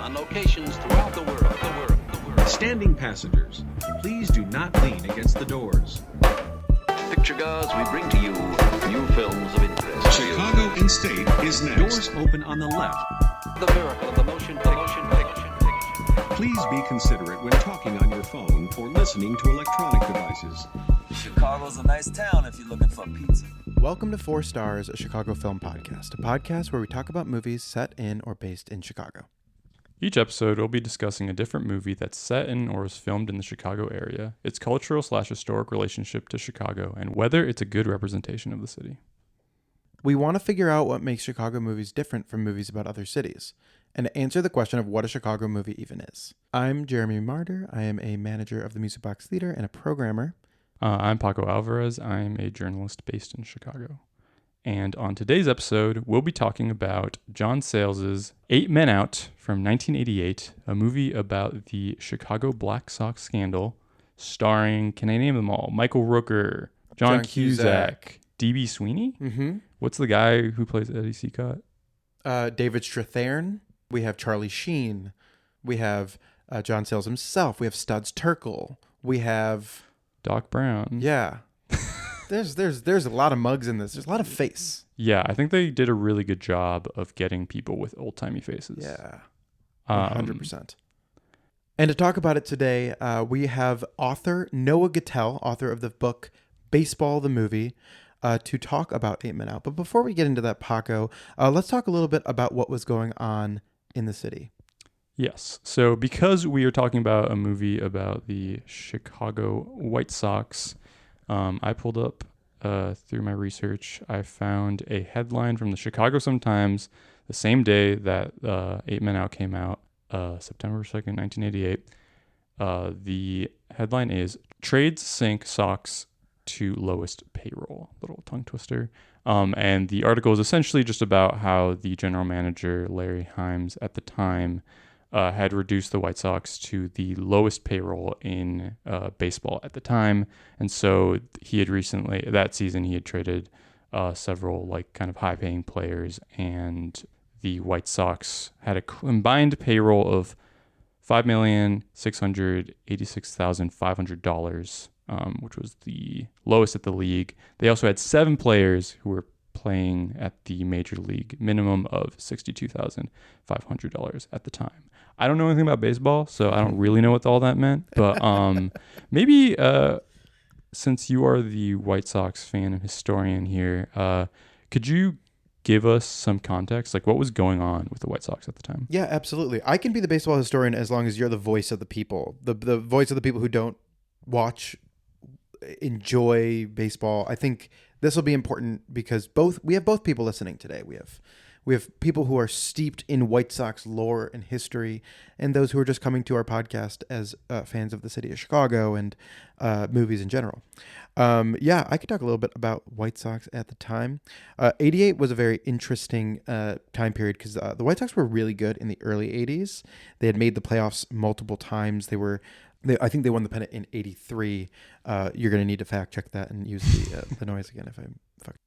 on locations throughout the world. Standing passengers, please do not lean against the doors. Picture goers, we bring to you new films of interest. Chicago in State is next. Doors open on the left. The miracle of the motion picture. Please be considerate when talking on your phone or listening to electronic devices. Chicago's a nice town if you're looking for pizza. Welcome to 4 Stars, a Chicago film podcast, a podcast where we talk about movies set in or based in Chicago. Each episode, we'll be discussing a different movie that's set in or is filmed in the Chicago area, its cultural/historic relationship to Chicago, and whether it's a good representation of the city. We want to figure out what makes Chicago movies different from movies about other cities, and to answer the question of what a Chicago movie even is. I'm Jeremy Martyr. I am a manager of the Music Box Theater and a programmer. I'm Paco Alvarez. I'm a journalist based in Chicago. And on today's episode, we'll be talking about John Sayles' 8 Men Out from 1988, a movie about the Chicago Black Sox scandal, starring, can I name them all? Michael Rooker, John Cusack, D.B. Sweeney? Mm-hmm. What's the guy who plays Eddie Seacott? David Strathairn. We have Charlie Sheen. We have John Sayles himself. We have Studs Terkel. We have Doc Brown. Yeah. There's a lot of mugs in this. There's a lot of face. Yeah, I think they did a really good job of getting people with old-timey faces. Yeah, 100%. And to talk about it today, we have author Noah Gittell, author of the book Baseball the Movie, to talk about 8 Men Out. But before we get into that, Paco, let's talk a little bit about what was going on in the city. Yes. So because we are talking about a movie about the Chicago White Sox, I pulled up through my research. I found a headline from the Chicago Sun-Times the same day that 8 Men Out came out, September 2nd, 1988. The headline is, Trades Sink Sox to Lowest Payroll. Little tongue twister. And the article is essentially just about how the general manager, Larry Himes, at the time had reduced the White Sox to the lowest payroll in baseball at the time. And so he had recently, that season, he had traded several like kind of high paying players, and the White Sox had a combined payroll of $5,686,500, which was the lowest at the league. They also had 7 players who were playing at the major league minimum of $62,500 at the time. I don't know anything about baseball, so I don't really know what all that meant. But maybe since you are the White Sox fan and historian here, could you give us some context? Like, what was going on with the White Sox at the time? Yeah, absolutely. I can be the baseball historian as long as you're the voice of the people, the voice of the people who don't enjoy baseball. I think this will be important because we have both people listening today. We have people who are steeped in White Sox lore and history, and those who are just coming to our podcast as fans of the city of Chicago and movies in general. I could talk a little bit about White Sox at the time. 88 was a very interesting time period because the White Sox were really good in the early 80s. They had made the playoffs multiple times. I think they won the pennant in 83. You're going to need to fact check that and use the noise again if I'm fucking.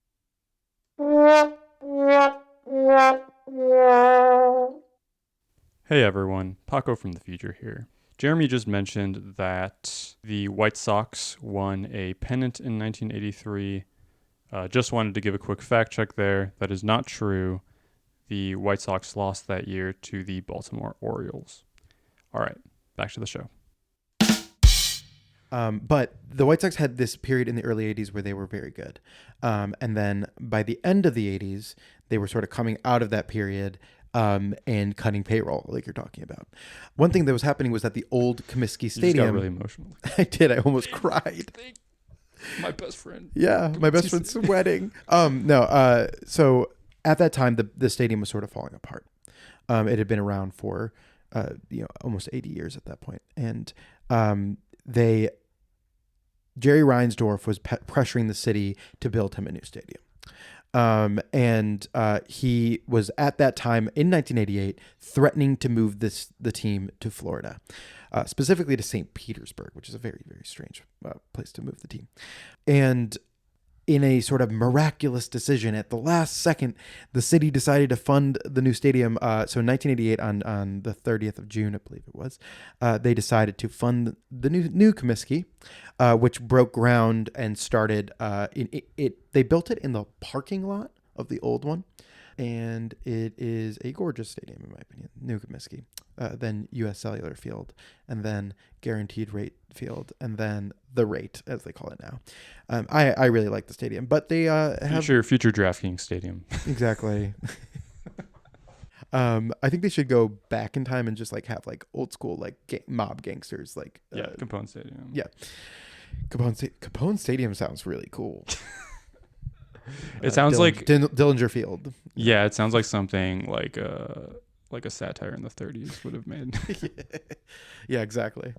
Hey everyone, Paco from the future here. Jeremy just mentioned that the White Sox won a pennant in 1983. Just wanted to give a quick fact check there. That is not true. The White Sox lost that year to the Baltimore Orioles. All right, back to the show. But the White Sox had this period in the early 80s where they were very good. And then by the end of the 80s, they were sort of coming out of that period and cutting payroll like you're talking about. One thing that was happening was that the old Comiskey Stadium... You just got really emotional. I did. I almost cried. My best friend. Yeah, my best friend's wedding. So at that time, the stadium was sort of falling apart. It had been around for almost 80 years at that point. And Jerry Reinsdorf was pressuring the city to build him a new stadium. He was at that time in 1988 threatening to move the team to Florida, specifically to St. Petersburg, which is a very, very strange place to move the team. And in a sort of miraculous decision at the last second, the city decided to fund the new stadium. So in 1988, on the 30th of June, I believe it was, they decided to fund the new Comiskey, which broke ground and started. They built it in the parking lot of the old one, and it is a gorgeous stadium in my opinion. New Comiskey, then U.S. Cellular Field, and then Guaranteed Rate Field, and then the Rate, as they call it now. I really like the stadium, but they have future DraftKings stadium. Exactly. I think they should go back in time and just like have like old school like mob gangsters like Capone Stadium. Yeah, Capone Stadium sounds really cool. It sounds like Dillinger Field. Yeah, it sounds like something like a satire in the 30s would have made. Yeah, exactly.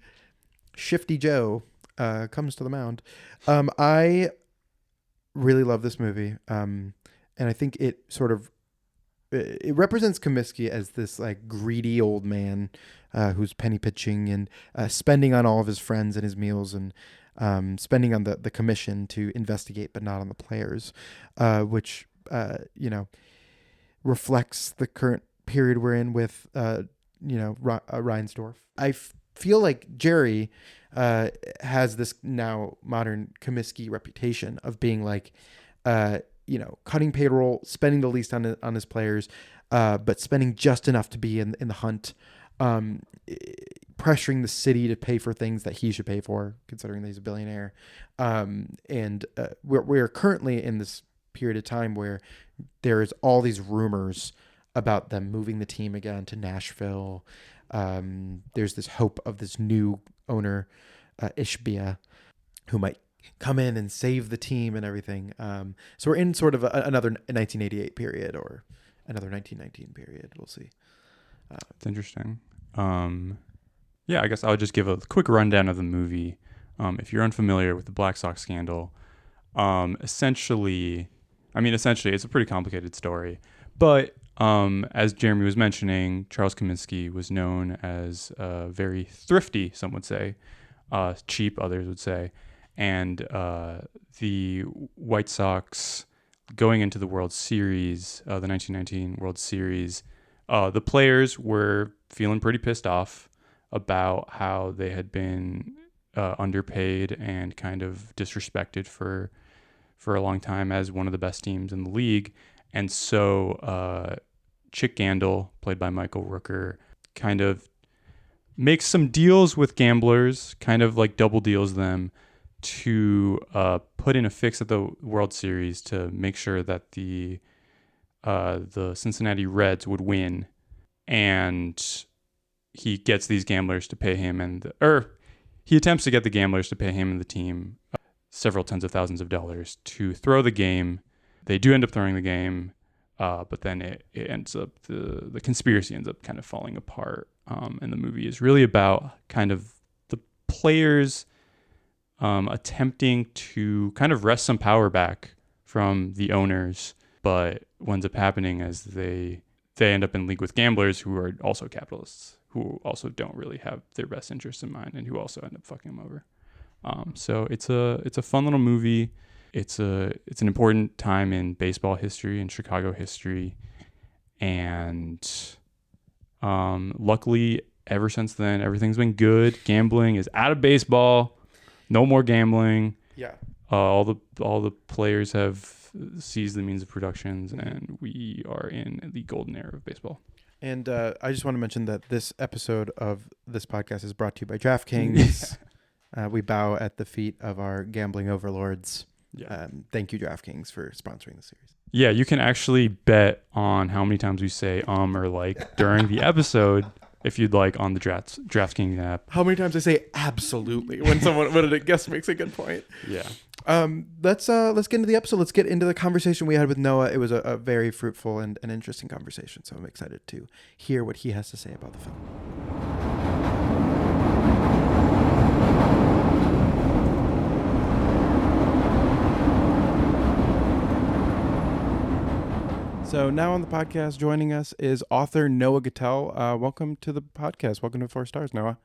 Shifty Joe comes to the mound. I really love this movie, and I think it represents Comiskey as this like greedy old man who's penny pitching and spending on all of his friends and his meals, and spending on the commission to investigate, but not on the players, which reflects the current period we're in with Reinsdorf. I feel like Jerry has this now modern Comiskey reputation of being like, cutting payroll, spending the least on his players, but spending just enough to be in the hunt, pressuring the city to pay for things that he should pay for, considering that he's a billionaire. We're currently in this period of time where there is all these rumors about them moving the team again to Nashville. There's this hope of this new owner, Ishbia, who might come in and save the team and everything. So we're in sort of another 1988 period or another 1919 period. We'll see. It's interesting. I guess I'll just give a quick rundown of the movie. If you're unfamiliar with the Black Sox scandal, essentially, it's a pretty complicated story. But as Jeremy was mentioning, Charles Comiskey was known as very thrifty, some would say, cheap, others would say. And the White Sox going into the World Series, the 1919 World Series, the players were feeling pretty pissed off about how they had been underpaid and kind of disrespected for a long time as one of the best teams in the league. And so Chick Gandil, played by Michael Rooker, kind of makes some deals with gamblers, kind of like double deals them, to put in a fix at the World Series to make sure that the Cincinnati Reds would win. And he gets these gamblers to pay him, he attempts to get the gamblers to pay him and the team several tens of thousands of dollars to throw the game. They do end up throwing the game, but then it ends up, the conspiracy ends up kind of falling apart. And the movie is really about kind of the players attempting to kind of wrest some power back from the owners, but what ends up happening is they end up in league with gamblers who are also capitalists, who also don't really have their best interests in mind, and who also end up fucking them over. So it's a fun little movie. It's an important time in baseball history and Chicago history, and luckily ever since then everything's been good. Gambling is out of baseball. No more gambling. Yeah. All the players have seized the means of productions, and we are in the golden era of baseball. And I just want to mention that this episode of this podcast is brought to you by DraftKings. We bow at the feet of our gambling overlords. Yeah. Thank you, DraftKings, for sponsoring the series. Yeah, you can actually bet on how many times we say or like during the episode, if you'd like, on the DraftKings app. How many times I say absolutely when a guest makes a good point. Yeah. Let's get into the episode. Let's get into the conversation we had with Noah. It was a very fruitful and an interesting conversation, so I'm excited to hear what he has to say about the film. So now on the podcast joining us is author Noah Gittell. Welcome to the podcast. Welcome to 4 Stars, Noah.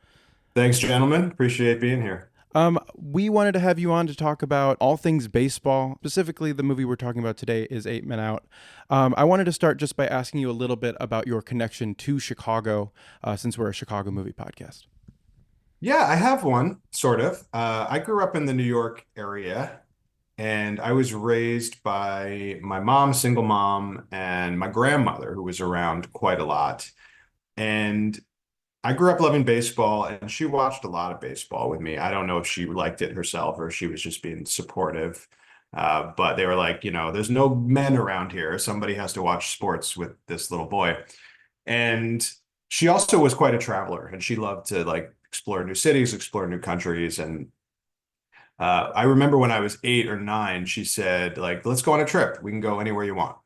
Thanks, gentlemen. Appreciate being here. We wanted to have you on to talk about all things baseball. Specifically, the movie we're talking about today is 8 Men Out. I wanted to start just by asking you a little bit about your connection to Chicago, since we're a Chicago movie podcast. Yeah, I have one, sort of. I grew up in the New York area, and I was raised by my mom, single mom, and my grandmother, who was around quite a lot. And I grew up loving baseball, and she watched a lot of baseball with me. I don't know if she liked it herself or if she was just being supportive. But they were like, there's no men around here. Somebody has to watch sports with this little boy. And she also was quite a traveler, and she loved to like explore new cities, explore new countries. And I remember when I was 8 or 9, she said, like, let's go on a trip. We can go anywhere you want.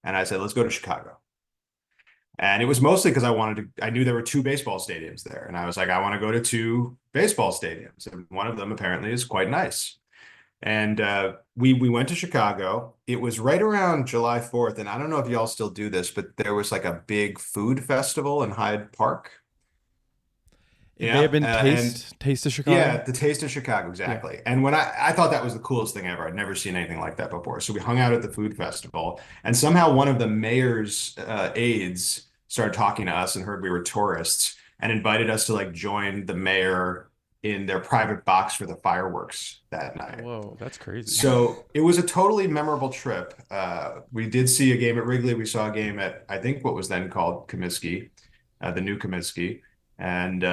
And I said, let's go to Chicago. And it was mostly because I knew there were 2 baseball stadiums there. And I was like, I want to go to 2 baseball stadiums. And one of them apparently is quite nice. And we went to Chicago. It was right around July 4th. And I don't know if y'all still do this, but there was like a big food festival in Hyde Park. It may have been Taste of Chicago. Yeah, the Taste of Chicago, exactly. Yeah. And when I thought that was the coolest thing ever. I'd never seen anything like that before. So we hung out at the food festival, and somehow one of the mayor's aides started talking to us and heard we were tourists and invited us to like join the mayor in their private box for the fireworks that night. Whoa, that's crazy. So it was a totally memorable trip. We did see a game at Wrigley. We saw a game at, I think, what was then called Comiskey, the new Comiskey. And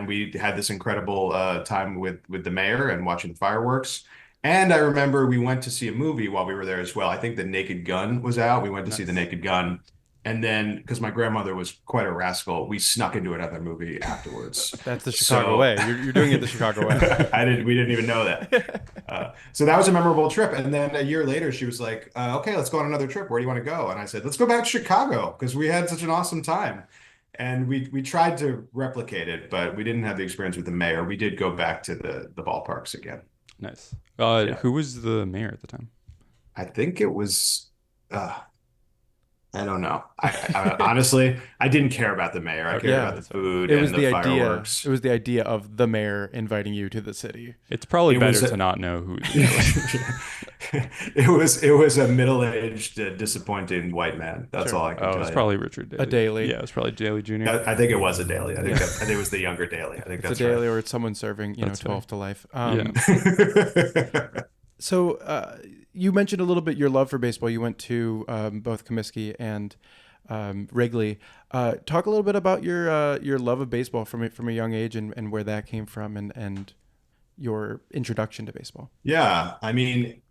we had this incredible time with the mayor and watching the fireworks. And I remember we went to see a movie while we were there as well. I think The Naked Gun was out. We went to see The Naked Gun. And then, because my grandmother was quite a rascal, we snuck into another movie afterwards. That's the Chicago way. You're doing it the Chicago way. We didn't even know that. So that was a memorable trip. And then a year later, she was like, okay, let's go on another trip. Where do you want to go? And I said, let's go back to Chicago because we had such an awesome time. And we tried to replicate it, but we didn't have the experience with the mayor. We did go back to the ballparks again. Nice. Who was the mayor at the time? I think it was, I don't know. I honestly, I didn't care about the mayor. I cared about the food and the fireworks. It was the idea of the mayor inviting you to the city. It's probably better to not know who the mayor was. It was a middle-aged, disappointing white man. That's all I can tell you. Oh, it's probably Richard Daley. A Daley. Yeah, it's probably Daley Jr. I think it was a Daley. I think it was the younger Daley. I think it's that's a Daley, right. or it's someone serving, 12 to life. Yeah. So you mentioned a little bit your love for baseball. You went to both Comiskey and Wrigley. Talk a little bit about your love of baseball from a young age and where that came from and your introduction to baseball. Yeah, I mean,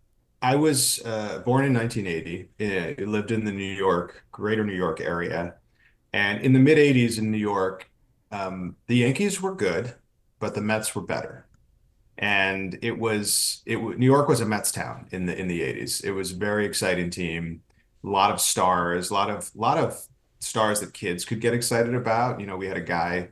I was born in 1980. I lived in the greater New York area. And in the mid 80s in New York, the Yankees were good, but the Mets were better. And New York was a Mets town in the 80s. It was a very exciting team, a lot of stars, a lot of stars that kids could get excited about. We had a guy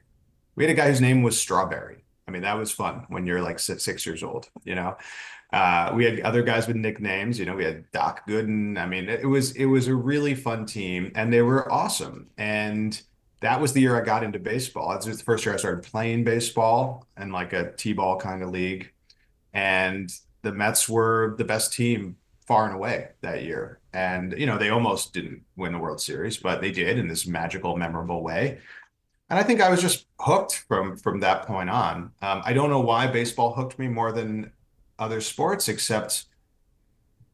whose name was Strawberry. I mean, that was fun when you're like 6 years old. We had other guys with nicknames. We had Doc Gooden. I mean, it was a really fun team, and they were awesome. And that was the year I got into baseball. That was the first year I started playing baseball in like a T-ball kind of league. And the Mets were the best team far and away that year. And, they almost didn't win the World Series, but they did in this magical, memorable way. And I think I was just hooked from that point on. I don't know why baseball hooked me more than other sports, except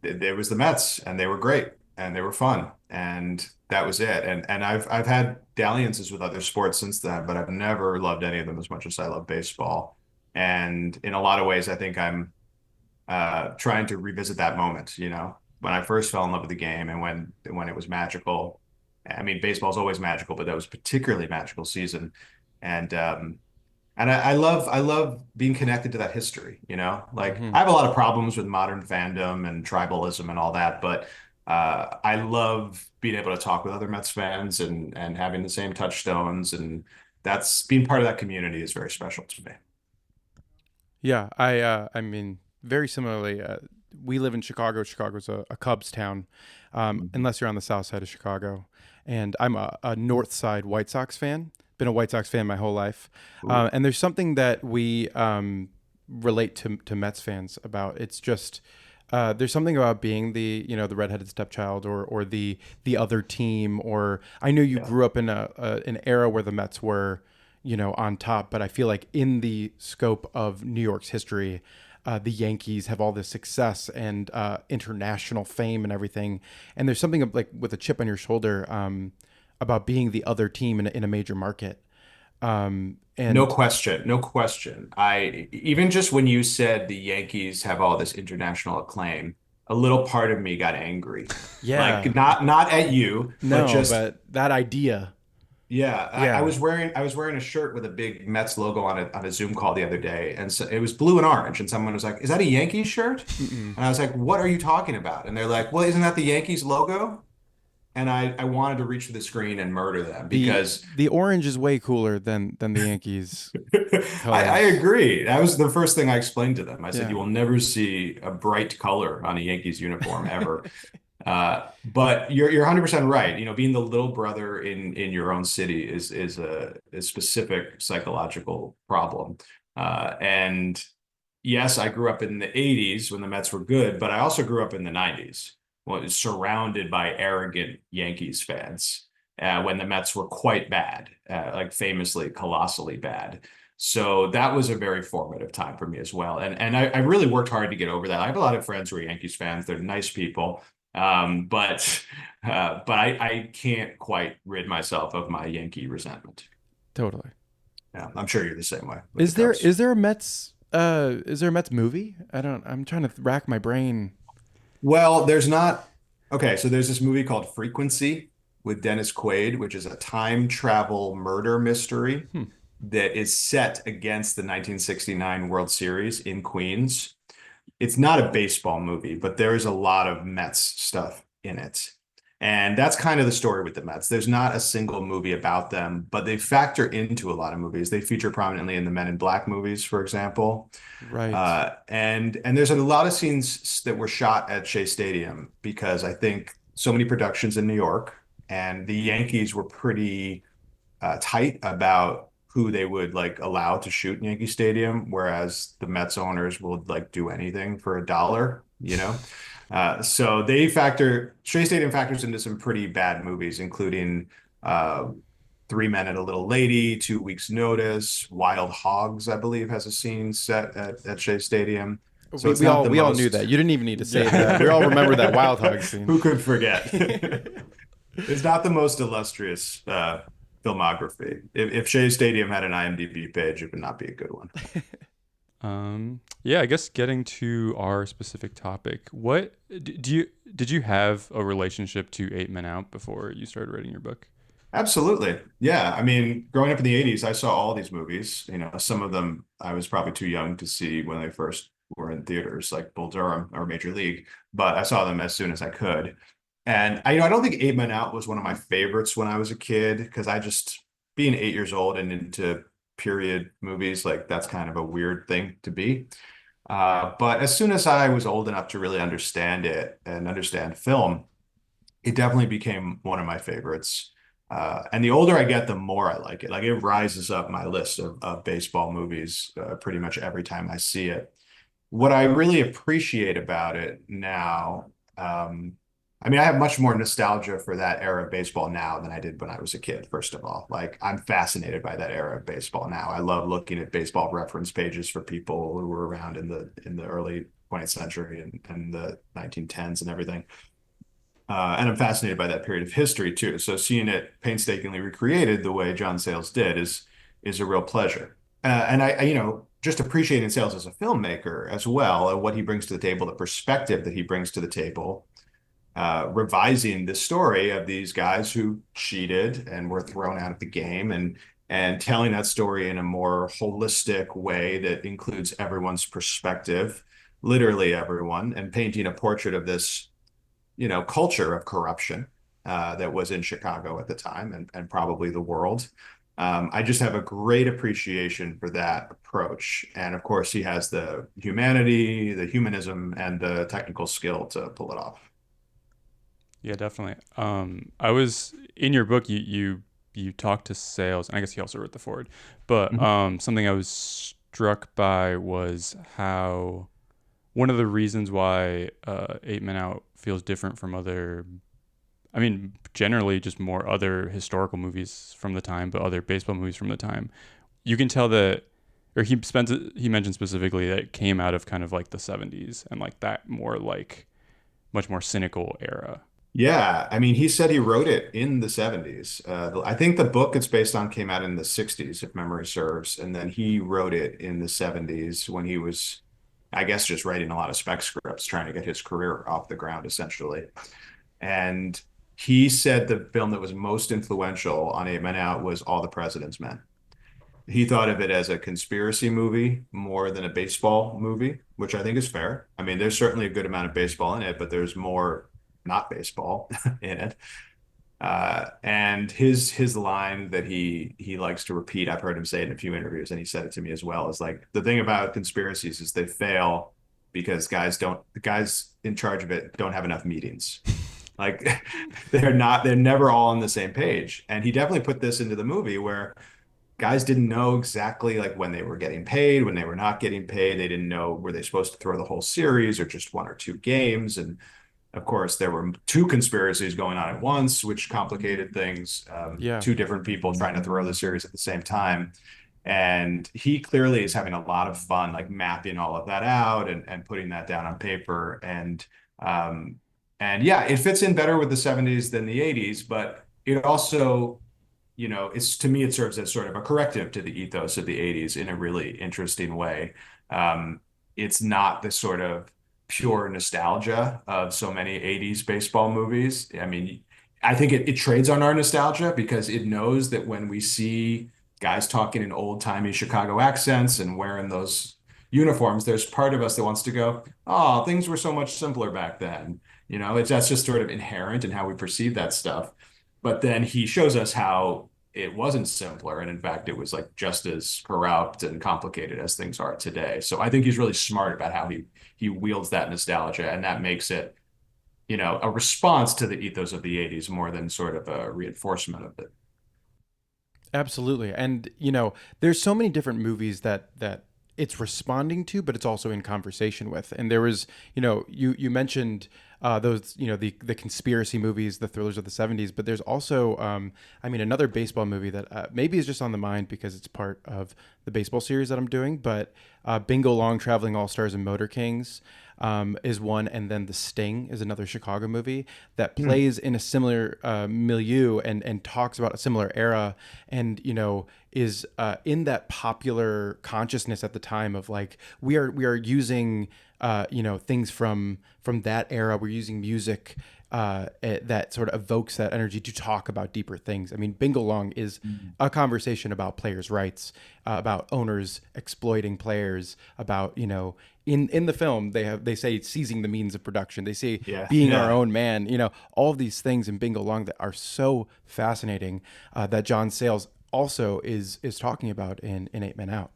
there was the Mets, and they were great, and they were fun, and that was it. And I've had dalliances with other sports since then, but I've never loved any of them as much as I love baseball. And in a lot of ways, I think I'm trying to revisit that moment, when I first fell in love with the game and when it was magical. I mean, baseball's always magical, but that was a particularly magical season. And I love being connected to that history, like I have a lot of problems with modern fandom and tribalism and all that, but I love being able to talk with other Mets fans and having the same touchstones, and that's being part of that community is very special to me. Yeah, I mean, very similarly, we live in Chicago. Chicago's a Cubs town, unless you're on the south side of Chicago. And I'm a north side White Sox fan. Been a White Sox fan my whole life. And there's something that we relate to Mets fans about. It's just there's something about being the the redheaded stepchild or the other team. Or I know you Yeah. grew up in an era where the Mets were on top, but I feel like in the scope of New York's history, the Yankees have all this success and international fame and everything. And there's something like with a chip on your shoulder about being the other team in a major market. No And question, no question. I even just when you said the Yankees have all this international acclaim, a little part of me got angry. Like yeah, not at you, but no, just but that idea, yeah. I yeah, was wearing a shirt with a big Mets logo on a Zoom call the other day, and so it was blue and orange, and someone was like, "Is that a Yankees shirt?" mm-mm. And I was like, "What are you talking about?" And they're like, "Well, isn't that the Yankees logo?" And I wanted to reach for the screen and murder them the because the orange is way cooler than the Yankees I colors. agree. That was the first thing I explained to them. I said, Yeah, you will never see a bright color on a Yankees uniform ever. But you're 100% right. Being the little brother in your own city is a specific psychological problem. And yes, I grew up in the 80s when the Mets were good, but I also grew up in the 90s, was surrounded by arrogant Yankees fans when the Mets were quite bad, like famously, colossally bad. So that was a very formative time for me as well. And I really worked hard to get over that. I have a lot of friends who are Yankees fans. They're nice people. But I can't quite rid myself of my Yankee resentment. totally. Yeah, I'm sure you're the same way with the Is there Cubs. is there a Mets movie? I'm trying to rack my brain. Well, there's not. Okay, so there's this movie called Frequency with Dennis Quaid, which is a time travel murder mystery Hmm. that is set against the 1969 World Series in Queens. It's not a baseball movie, but there is a lot of Mets stuff in it. And that's kind of the story with the Mets. There's not a single movie about them, but they factor into a lot of movies. They feature prominently in the Men in Black movies, for example. Right. And there's a lot of scenes that were shot at Shea Stadium because I think so many productions in New York and the Yankees were pretty tight about who they would like allow to shoot in Yankee Stadium, whereas the Mets owners would like do anything for $1. So Shea Stadium factors into some pretty bad movies, including uh, Three Men and a Little Lady, 2 Weeks Notice, Wild Hogs, I believe, has a scene set at Shea Stadium. So We, it's we not all the we all knew most. that. You didn't even need to say that. We all remember that Wild Hog scene. Who could forget? It's not the most illustrious filmography. If Shea Stadium had an IMDb page, it would not be a good one. Yeah, I guess getting to our specific topic, did you have a relationship to Eight Men Out before you started writing your book? Absolutely. Yeah. I mean, growing up in the 80s, I saw all these movies. Some of them I was probably too young to see when they first were in theaters, like Bull Durham or Major League, but I saw them as soon as I could. And I don't think Eight Men Out was one of my favorites when I was a kid because being 8 years old and into period movies, like that's kind of a weird thing to be. But as soon as I was old enough to really understand it and understand film, it definitely became one of my favorites. And the older I get, the more I like it. Like it rises up my list of baseball movies pretty much every time I see it. What I really appreciate about it now, I mean, I have much more nostalgia for that era of baseball now than I did when I was a kid, first of all. Like, I'm fascinated by that era of baseball now. I love looking at baseball reference pages for people who were around in the early 20th century and the 1910s and everything. And I'm fascinated by that period of history too. So seeing it painstakingly recreated the way John Sayles did is a real pleasure. And just appreciating Sayles as a filmmaker as well, and what he brings to the table, the perspective that he brings to the table, revising the story of these guys who cheated and were thrown out of the game, and telling that story in a more holistic way that includes everyone's perspective, literally everyone, and painting a portrait of this culture of corruption that was in Chicago at the time and probably the world. I just have a great appreciation for that approach. And of course, he has the humanity, the humanism, and the technical skill to pull it off. Yeah, definitely. I was in your book. You talked to Sales, and I guess he also wrote the forward. But Mhm. something I was struck by was how one of the reasons why Eight Men Out feels different from other, I mean, generally just more other historical movies from the time, but other baseball movies from the time. You can tell that, or he mentioned specifically that it came out of kind of like the 70s and like that more like much more cynical era. Yeah, I mean, he said he wrote it in the 70s. I think the book it's based on came out in the 60s, if memory serves. And then he wrote it in the 70s when he was, I guess, just writing a lot of spec scripts, trying to get his career off the ground, essentially. And he said the film that was most influential on Eight Men Out was All the President's Men. He thought of it as a conspiracy movie more than a baseball movie, which I think is fair. I mean, there's certainly a good amount of baseball in it, but there's more not baseball in it. And his line that he likes to repeat, I've heard him say it in a few interviews, and he said it to me as well, is like the thing about conspiracies is they fail because the guys in charge of it don't have enough meetings. Like they're never all on the same page. And he definitely put this into the movie where guys didn't know exactly like when they were getting paid, when they were not getting paid. They didn't know were they supposed to throw the whole series or just one or two games. And of course, there were two conspiracies going on at once, which complicated things. Yeah. Two different people trying to throw the series at the same time. And he clearly is having a lot of fun, like mapping all of that out and putting that down on paper. And yeah, it fits in better with the 70s than the 80s, but it also, it's to me, it serves as sort of a corrective to the ethos of the 80s in a really interesting way. It's not the sort of pure nostalgia of so many 80s baseball movies. I mean, I think it trades on our nostalgia because it knows that when we see guys talking in old-timey Chicago accents and wearing those uniforms, there's part of us that wants to go, oh, things were so much simpler back then. That's just sort of inherent in how we perceive that stuff. But then he shows us how it wasn't simpler. And in fact, it was like just as corrupt and complicated as things are today. So I think he's really smart about how he wields that nostalgia, and that makes it, a response to the ethos of the 80s more than sort of a reinforcement of it. Absolutely. And, there's so many different movies that it's responding to, but it's also in conversation with. And there was, you mentioned those, the conspiracy movies, the thrillers of the 70s, but there's also, another baseball movie that maybe is just on the mind because it's part of the baseball series that I'm doing, but Bingo Long, Traveling All-Stars and Motor Kings is one. And then The Sting is another Chicago movie that plays in a similar milieu and talks about a similar era and, is in that popular consciousness at the time of like, we are using, things from that era. We're using music that sort of evokes that energy to talk about deeper things. I mean, Bingo Long is a conversation about players' rights, about owners exploiting players, about, in the film, they say seizing the means of production. They say being our own man, all of these things in Bingo Long that are so fascinating that John Sayles also is talking about in Eight Men Out.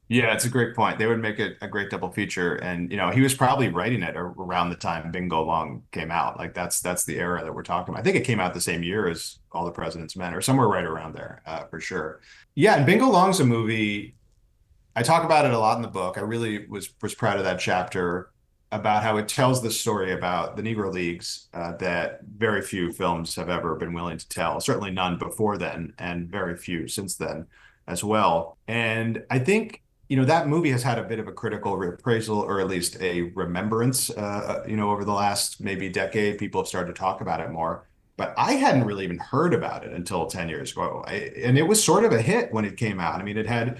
Yeah, it's a great point. They would make it a great double feature. And, he was probably writing it around the time Bingo Long came out. Like that's the era that we're talking about. I think it came out the same year as All the President's Men or somewhere right around there, for sure. Yeah, and Bingo Long's a movie. I talk about it a lot in the book. I really was proud of that chapter about how it tells the story about the Negro Leagues that very few films have ever been willing to tell. Certainly none before then, and very few since then as well. And I think, that movie has had a bit of a critical reappraisal, or at least a remembrance, over the last maybe decade. People have started to talk about it more. But I hadn't really even heard about it until 10 years ago. And it was sort of a hit when it came out. I mean, it had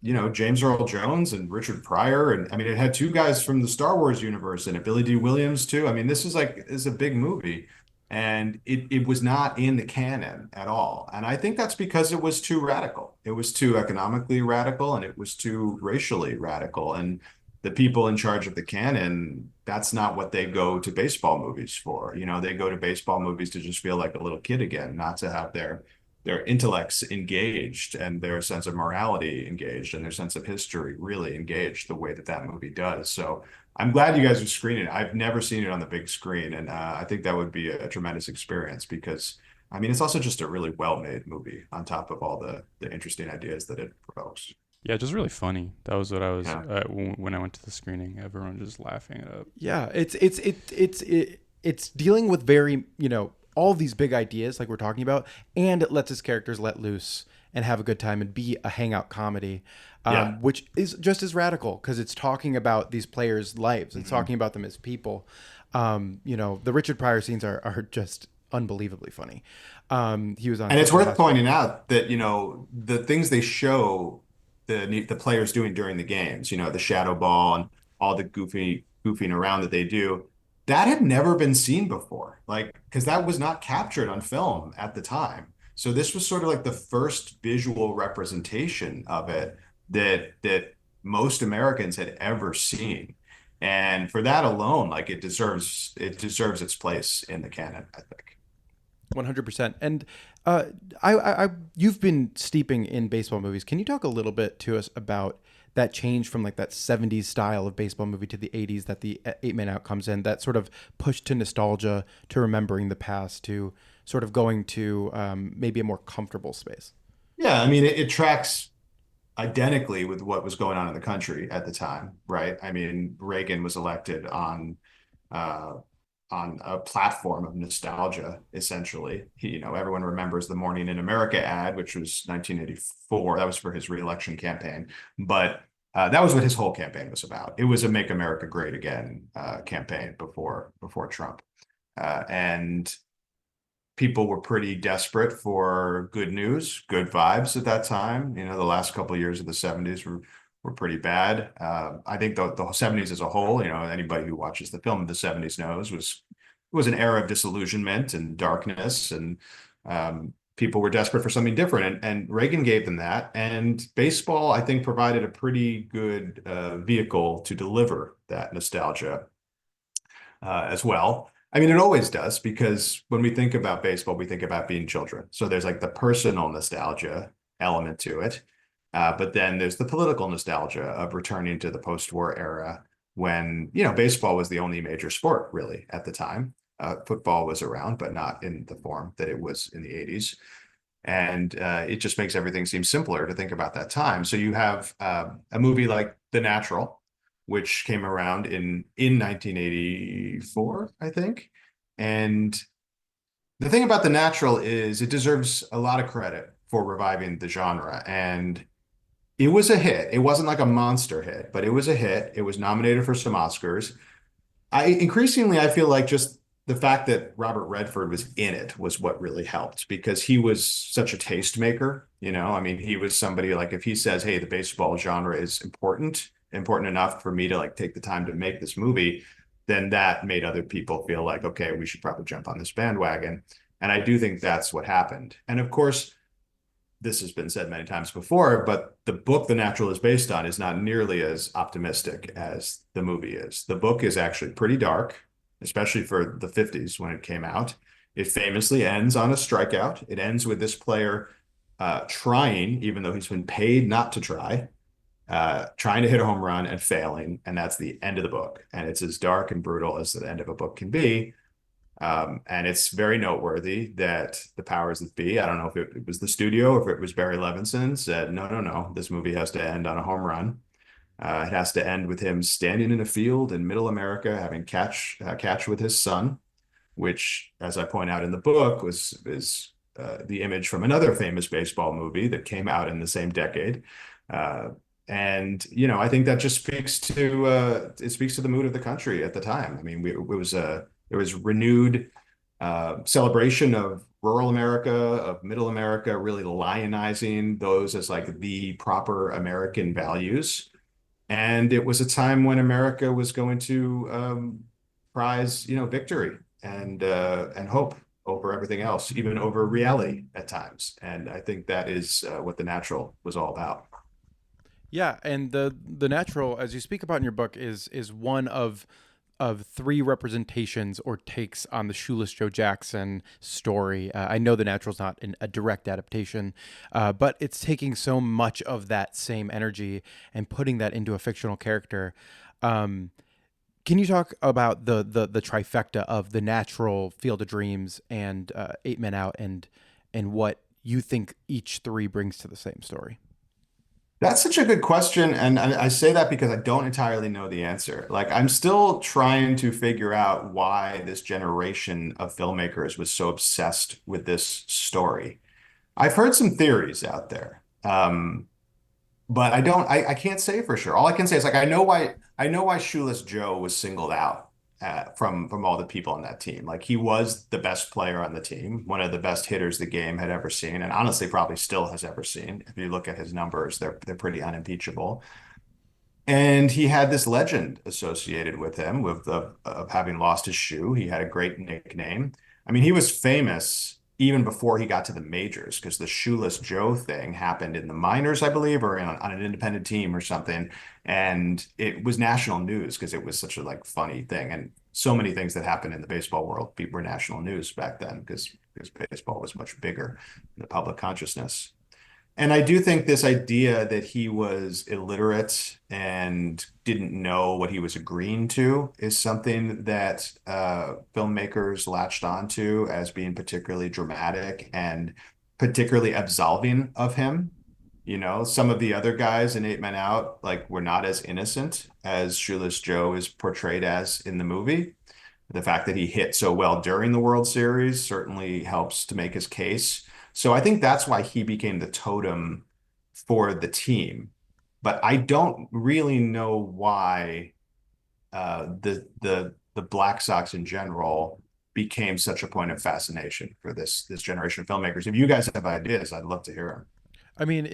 James Earl Jones and Richard Pryor. And I mean, it had two guys from the Star Wars universe in it, Billy D. Williams too. I mean, this is a big movie. And it was not in the canon at all. And I think that's because it was too radical. It was too economically radical and it was too racially radical. And the people in charge of the canon, that's not what they go to baseball movies for. They go to baseball movies to just feel like a little kid again, not to have their intellects engaged and their sense of morality engaged and their sense of history really engaged the way that movie does. So I'm glad you guys are screening it. I've never seen it on the big screen, and I think that would be a tremendous experience because, I mean, it's also just a really well-made movie on top of all the interesting ideas that it provokes. Yeah, just really funny. That was what I was Yeah. when I went to the screening. Everyone just laughing it up. Yeah, it's dealing with very, all these big ideas like we're talking about, and it lets its characters let loose and have a good time and be a hangout comedy, Yeah. which is just as radical because it's talking about these players' lives. It's Mhm. talking about them as people. The Richard Pryor scenes are just unbelievably funny. He was on And it's such a worth masterful. pointing out that, the things they show the players doing during the games, the shadow ball and all the goofing around that they do, that had never been seen before. Like, because that was not captured on film at the time. So this was sort of like the first visual representation of it that most Americans had ever seen. And for that alone, like it deserves its place in the canon, I think. 100%. And you've been steeping in baseball movies. Can you talk a little bit to us about that change from like that 70s style of baseball movie to the 80s that the Eight Man Out comes in, that sort of push to nostalgia, to remembering the past, to sort of going to maybe a more comfortable space? Yeah, I mean, it tracks identically with what was going on in the country at the time, right? I mean, Reagan was elected uh, on a platform of nostalgia, essentially. Everyone remembers the Morning in America ad, which was 1984. That was for his reelection campaign, but that was what his whole campaign was about. It was a "Make America Great Again" campaign before Trump, and people were pretty desperate for good news, good vibes at that time. The last couple of years of the 70s were pretty bad. I think the 70s as a whole, anybody who watches the film of the 70s knows was an era of disillusionment and darkness, and people were desperate for something different. And Reagan gave them that. And baseball, I think, provided a pretty good vehicle to deliver that nostalgia as well. I mean, it always does, because when we think about baseball, we think about being children. So there's like the personal nostalgia element to it. But then there's the political nostalgia of returning to the post-war era when, baseball was the only major sport really at the time. Football was around, but not in the form that it was in the 80s. And it just makes everything seem simpler to think about that time. So you have a movie like The Natural, which came around in 1984, I think. And the thing about The Natural is it deserves a lot of credit for reviving the genre. And it was a hit. It wasn't like a monster hit, but it was a hit. It was nominated for some Oscars. I feel like just the fact that Robert Redford was in it was what really helped, because he was such a tastemaker. I mean, he was somebody like, if he says, "Hey, the baseball genre is important enough for me to like take the time to make this movie," then that made other people feel like, okay, we should probably jump on this bandwagon. And I do think that's what happened. And of course, this has been said many times before, but the book The Natural is based on is not nearly as optimistic as the movie is. The book is actually pretty dark, especially for the 50s when it came out. It famously ends on a strikeout. It ends with this player trying, even though he's been paid not to trying to hit a home run and failing. And that's the end of the book. And it's as dark and brutal as the end of a book can be. And it's very noteworthy that the powers that be, I don't know if it was the studio or if it was Barry Levinson, said, no, no, no, this movie has to end on a home run. It has to end with him standing in a field in middle America, having catch with his son, which, as I point out in the book, is the image from another famous baseball movie that came out in the same decade. Uh, and I think that just speaks to the mood of the country at the time. I mean, there was renewed celebration of rural America, of middle America, really lionizing those as like the proper American values. And it was a time when America was going to prize, victory and hope over everything else, even over reality at times. And I think that is what The Natural was all about. Yeah, and the Natural, as you speak about in your book, is one of three representations or takes on the Shoeless Joe Jackson story. I know The Natural's not a direct adaptation, but it's taking so much of that same energy and putting that into a fictional character. Can you talk about the trifecta of The Natural, Field of Dreams, and Eight Men Out, and what you think each three brings to the same story? That's such a good question, and I say that because I don't entirely know the answer. Like, I'm still trying to figure out why this generation of filmmakers was so obsessed with this story. I've heard some theories out there, but I can't say for sure. All I can say is like I know why Shoeless Joe was singled out from all the people on that team. Like he was the best player on the team, one of the best hitters the game had ever seen, and honestly probably still has ever seen. If you look at his numbers, they're pretty unimpeachable. And he had this legend associated with him with the of having lost his shoe. He had a great nickname. I mean, he was famous even before he got to the majors because the Shoeless Joe thing happened in the minors, I believe, or on an independent team or something. And it was national news because it was such a like funny thing. And so many things that happened in the baseball world were national news back then because baseball was much bigger in the public consciousness. And I do think this idea that he was illiterate and didn't know what he was agreeing to is something that filmmakers latched onto as being particularly dramatic and particularly absolving of him. You know, some of the other guys in Eight Men Out, like, were not as innocent as Shoeless Joe is portrayed as in the movie. The fact that he hit so well during the World Series certainly helps to make his case. So I think that's why he became the totem for the team. But I don't really know why the Black Sox in general became such a point of fascination for this generation of filmmakers. If you guys have ideas, I'd love to hear them. I mean,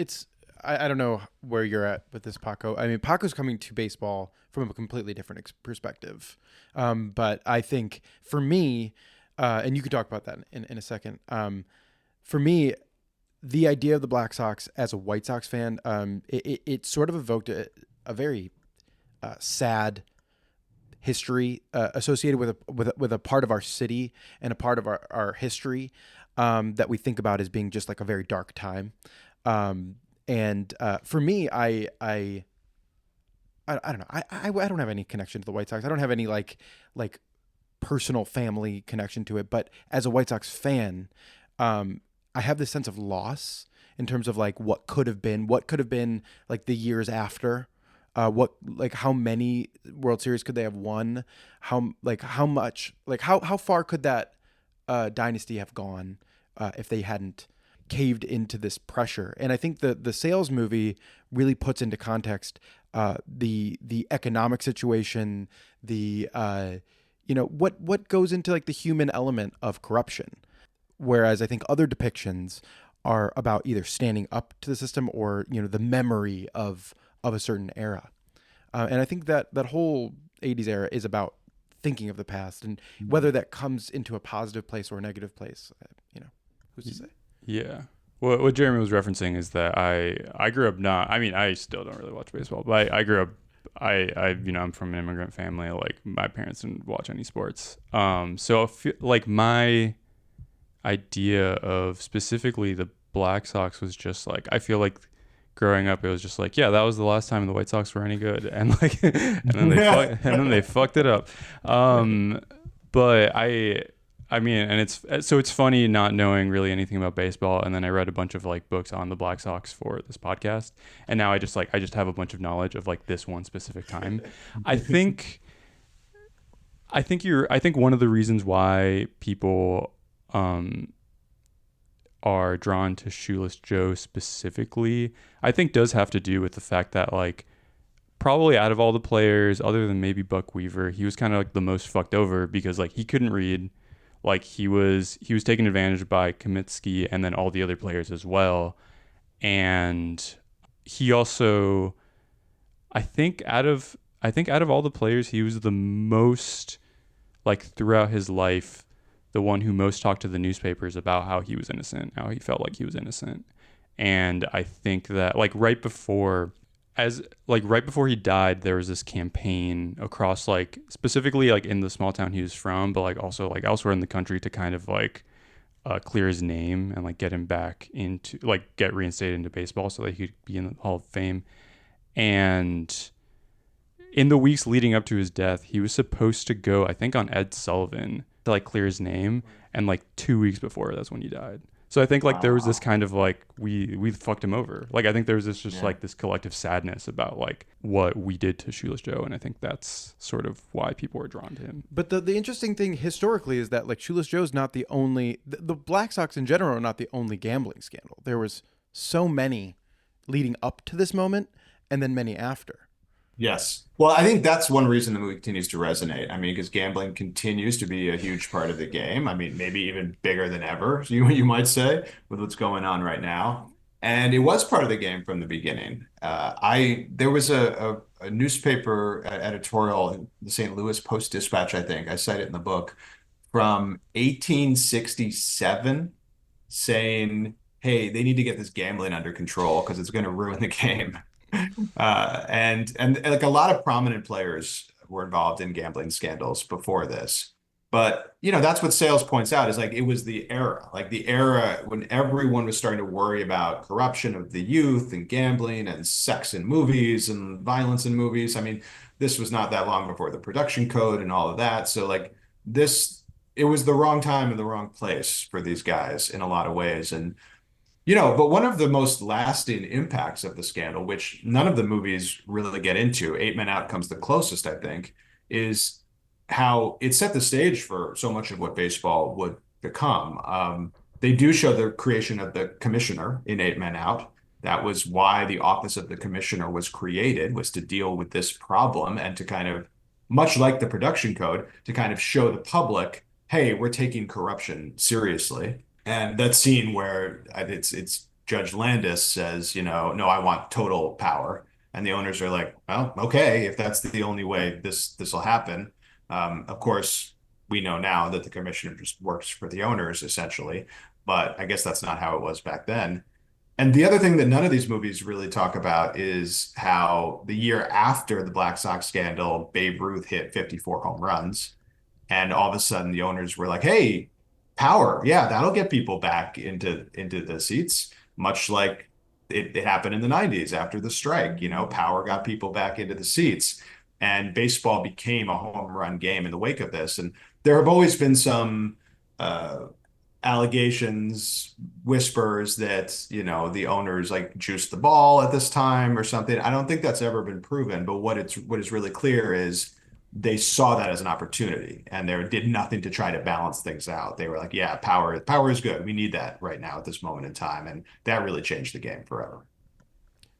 I don't know where you're at with this, Paco. I mean, Paco's coming to baseball from a completely different perspective. But I think for me, and you could talk about that in a second. For me, the idea of the Black Sox as a White Sox fan, it sort of evoked a very sad history associated with a part of our city and a part of our history that we think about as being just like a very dark time. And for me, I don't know. I don't have any connection to the White Sox. I don't have any like personal family connection to it. But as a White Sox fan, I have this sense of loss in terms of like what could have been like the years after. How many World Series could they have won? How far could that dynasty have gone if they hadn't caved into this pressure? And I think the Sales movie really puts into context the economic situation, what goes into like the human element of corruption. Whereas I think other depictions are about either standing up to the system or the memory of a certain era. And I think that whole 80s era is about thinking of the past and whether that comes into a positive place or a negative place, who's to say? Yeah. What Jeremy was referencing is that I grew up I still don't really watch baseball, but I grew up, I'm from an immigrant family. Like my parents didn't watch any sports. So I feel like my idea of specifically the Black Sox was just like, I feel like growing up, it was just like, yeah, that was the last time the White Sox were any good. And like, and then they fucked it up. But I mean, and it's funny not knowing really anything about baseball. And then I read a bunch of like books on the Black Sox for this podcast. And now I just have a bunch of knowledge of like this one specific time. I think one of the reasons why people are drawn to Shoeless Joe specifically, I think does have to do with the fact that like probably out of all the players other than maybe Buck Weaver, he was kind of like the most fucked over because like he couldn't read. Like he was taken advantage by Kamitsky and then all the other players as well. And he also, I think out of all the players, he was the most, like throughout his life, the one who most talked to the newspapers about how he was innocent, how he felt like he was innocent. And I think that right before he died, there was this campaign across like specifically like in the small town he was from, but like also like elsewhere in the country to kind of like clear his name and like get him back into like get reinstated into baseball so that he could be in the Hall of Fame. And in the weeks leading up to his death, he was supposed to go, I think, on Ed Sullivan to like clear his name. And like 2 weeks before, that's when he died. So I think like there was this Wow. kind of like we fucked him over. Like I think there was this just Yeah. like this collective sadness about like what we did to Shoeless Joe, and I think that's sort of why people are drawn to him. But the interesting thing historically is that like Shoeless Joe's not the only the Black Sox in general are not the only gambling scandal. There was so many leading up to this moment and then many after. Yes. Well, I think that's one reason the movie continues to resonate. I mean, because gambling continues to be a huge part of the game. I mean, maybe even bigger than ever, you might say, with what's going on right now. And it was part of the game from the beginning. I there was a newspaper editorial in the St. Louis Post-Dispatch, I think. I cite it in the book from 1867 saying, "Hey, they need to get this gambling under control because it's going to ruin the game." And like a lot of prominent players were involved in gambling scandals before this. But that's what Sales points out is like it was the era when everyone was starting to worry about corruption of the youth and gambling and sex in movies and violence in movies. I mean, this was not that long before the production code and all of that. So like this, it was the wrong time and the wrong place for these guys in a lot of ways. And but one of the most lasting impacts of the scandal, which none of the movies really get into, Eight Men Out comes the closest, I think, is how it set the stage for so much of what baseball would become. They do show the creation of the commissioner in Eight Men Out. That was why the office of the commissioner was created, was to deal with this problem and to kind of, much like the production code, to kind of show the public, hey, we're taking corruption seriously. And that scene where it's Judge Landis says, no, I want total power. And the owners are like, well, okay, if that's the only way this will happen. Of course, we know now that the commissioner just works for the owners essentially, but I guess that's not how it was back then. And the other thing that none of these movies really talk about is how the year after the Black Sox scandal, Babe Ruth hit 54 home runs. And all of a sudden the owners were like, hey, power. Yeah, that'll get people back into the seats, much like it happened in the 90s after the strike. Power got people back into the seats. And baseball became a home run game in the wake of this. And there have always been some allegations, whispers that, the owners like juiced the ball at this time or something. I don't think that's ever been proven, but what is really clear is they saw that as an opportunity and they did nothing to try to balance things out. They were like, yeah, power is good. We need that right now at this moment in time. And that really changed the game forever.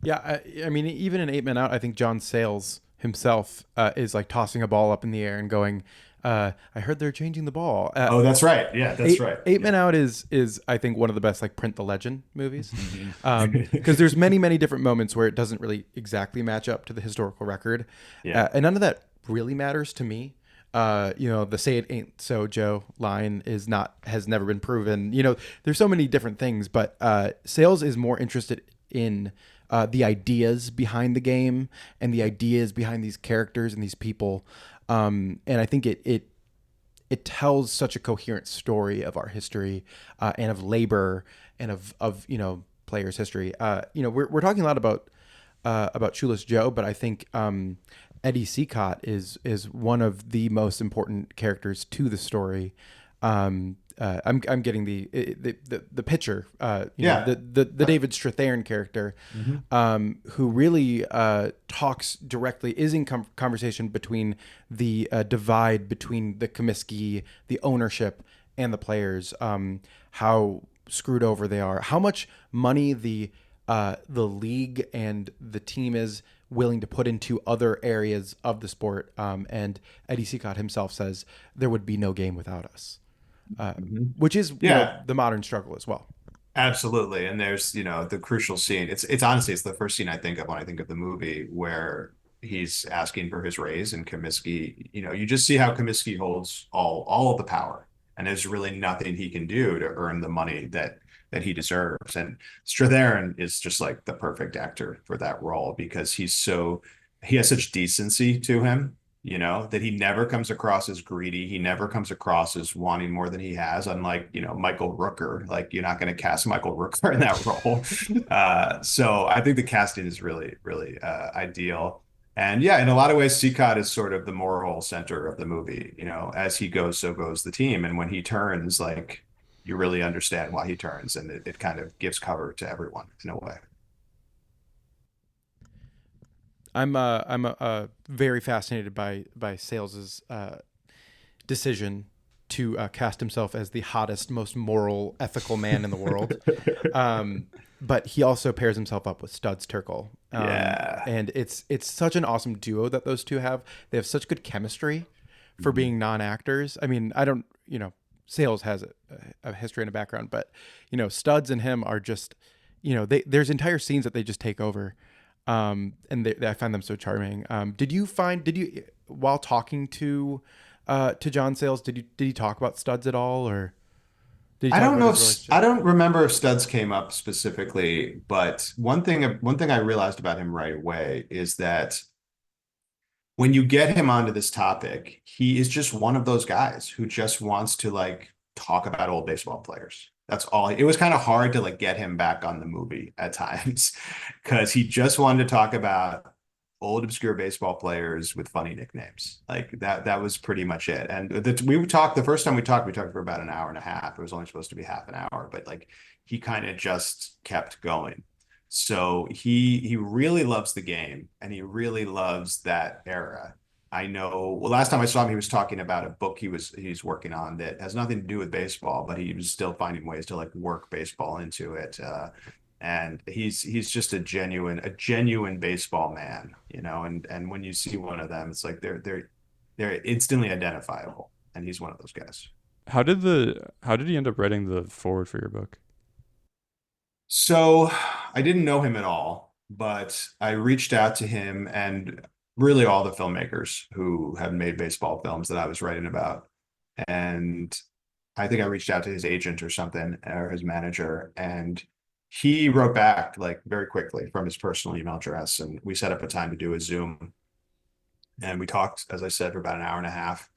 Yeah, I mean, even in Eight Men Out, I think John Sayles himself is like tossing a ball up in the air and going, I heard they're changing the ball. Oh, that's right. Yeah, that's right. Eight Men Out is I think one of the best like Print the Legend movies, because there's many different moments where it doesn't really exactly match up to the historical record, Yeah. and none of that really matters to me. The "say it ain't so, Joe" line has never been proven. There's so many different things, but Sales is more interested in the ideas behind the game and the ideas behind these characters and these people. And I think it tells such a coherent story of our history and of labor and of players' history. We're talking a lot about Shoeless Joe, but I think Eddie Seacott is one of the most important characters to the story. I'm getting the pitcher, the David Strathairn character, who really talks directly, is in conversation between the divide between the Comiskey, the ownership, and the players. How screwed over they are, how much money the league and the team is willing to put into other areas of the sport. And Eddie Seacott himself says there would be no game without us. Which is the modern struggle as well. Absolutely. And there's, the crucial scene. It's honestly, it's the first scene I think of when I think of the movie where he's asking for his raise and Comiskey, you just see how Comiskey holds all of the power. And there's really nothing he can do to earn the money that he deserves. And Strathairn is just like the perfect actor for that role because he has such decency to him, that he never comes across as greedy. He never comes across as wanting more than he has. Unlike, Michael Rooker, like you're not going to cast Michael Rooker in that role. So I think the casting is really, really ideal. And yeah, in a lot of ways, Seacott is sort of the moral center of the movie. As he goes, so goes the team. And when he turns, like, you really understand why he turns, and it kind of gives cover to everyone in a way. I'm very fascinated by Sales's decision to cast himself as the hottest, most moral, ethical man in the world. But he also pairs himself up with Studs Terkel. Yeah. And it's such an awesome duo that those two have. They have such good chemistry for being non-actors. I mean, I don't, Sales has a history and a background, but Studs and him are just, there's entire scenes that they just take over. And I find them so charming. Did you while talking to John Sayles, did he talk about Studs at all, or did he I talk don't about know his if I relationship? don't remember if Studs came up specifically, but one thing I realized about him right away is that when you get him onto this topic, he is just one of those guys who just wants to like talk about old baseball players. That's all. It was kind of hard to like get him back on the movie at times because he just wanted to talk about old obscure baseball players with funny nicknames. Like that was pretty much it. And we would talk the first time we talked for about an hour and a half. It was only supposed to be half an hour, but like he kind of just kept going. So he really loves the game and he really loves that era. I know, well, last time I saw him, he was talking about a book he's working on that has nothing to do with baseball, but he was still finding ways to like work baseball into it. And he's just a genuine baseball man, and when you see one of them, it's like they're instantly identifiable. And he's one of those guys. How did he end up writing the forward for your book? So I didn't know him at all, but I reached out to him and really all the filmmakers who have made baseball films that I was writing about. And I think I reached out to his agent or something, or his manager, and he wrote back like very quickly from his personal email address. And we set up a time to do a Zoom. And we talked, as I said, for about an hour and a half.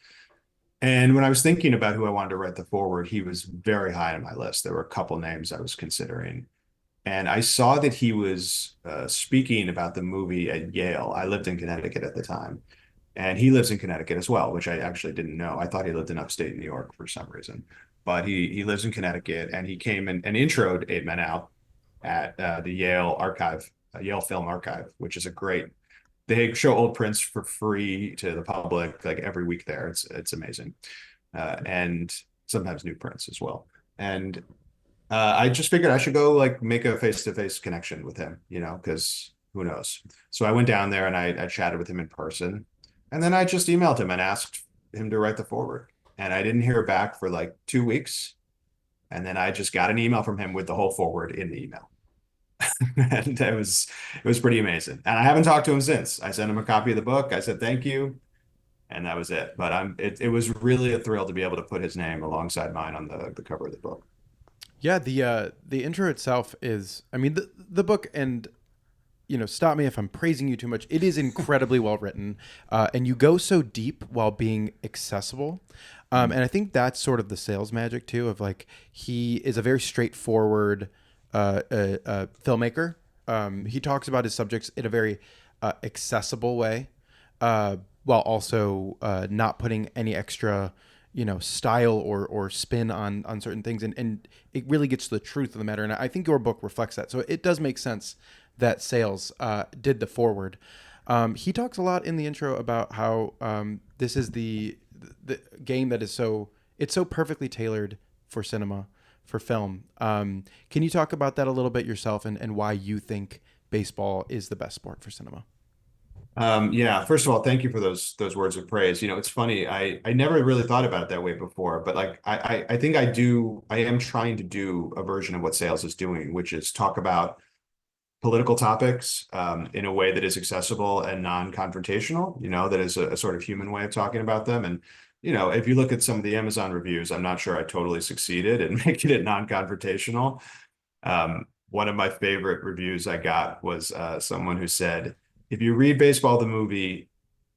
And when I was thinking about who I wanted to write the forward, he was very high on my list. There were a couple names I was considering. And I saw that he was speaking about the movie at Yale. I lived in Connecticut at the time, and he lives in Connecticut as well, which I actually didn't know. I thought he lived in upstate New York for some reason, but he lives in Connecticut, and he came and introed Eight Men Out at the Yale Archive, Yale Film Archive, which is a great. They show old prints for free to the public like every week there. It's amazing, and sometimes new prints as well. And I just figured I should go like make a face-to-face connection with him, because who knows? So I went down there and I chatted with him in person. And then I just emailed him and asked him to write the forward. And I didn't hear back for like 2 weeks. And then I just got an email from him with the whole forward in the email. And it was pretty amazing. And I haven't talked to him since. I sent him a copy of the book. I said thank you. And that was it. But it was really a thrill to be able to put his name alongside mine on the cover of the book. Yeah, the intro itself is, I mean, the book, and stop me if I'm praising you too much. It is incredibly well written, and you go so deep while being accessible. And I think that's sort of the Sales magic too, of like he is a very straightforward filmmaker. He talks about his subjects in a very accessible way, while also not putting any extra style or spin on certain things, and it really gets to the truth of the matter. And I think your book reflects that. So it does make sense that Sales did the forward. He talks a lot in the intro about how this is the game that is so perfectly tailored for cinema, for film. Can you talk about that a little bit yourself, and why you think baseball is the best sport for cinema? Yeah, first of all, thank you for those words of praise. It's funny. I never really thought about it that way before, but like I think I am trying to do a version of what Sales is doing, which is talk about political topics in a way that is accessible and non-confrontational, that is a sort of human way of talking about them. And if you look at some of the Amazon reviews, I'm not sure I totally succeeded in making it non-confrontational. One of my favorite reviews I got was someone who said, if you read Baseball the movie,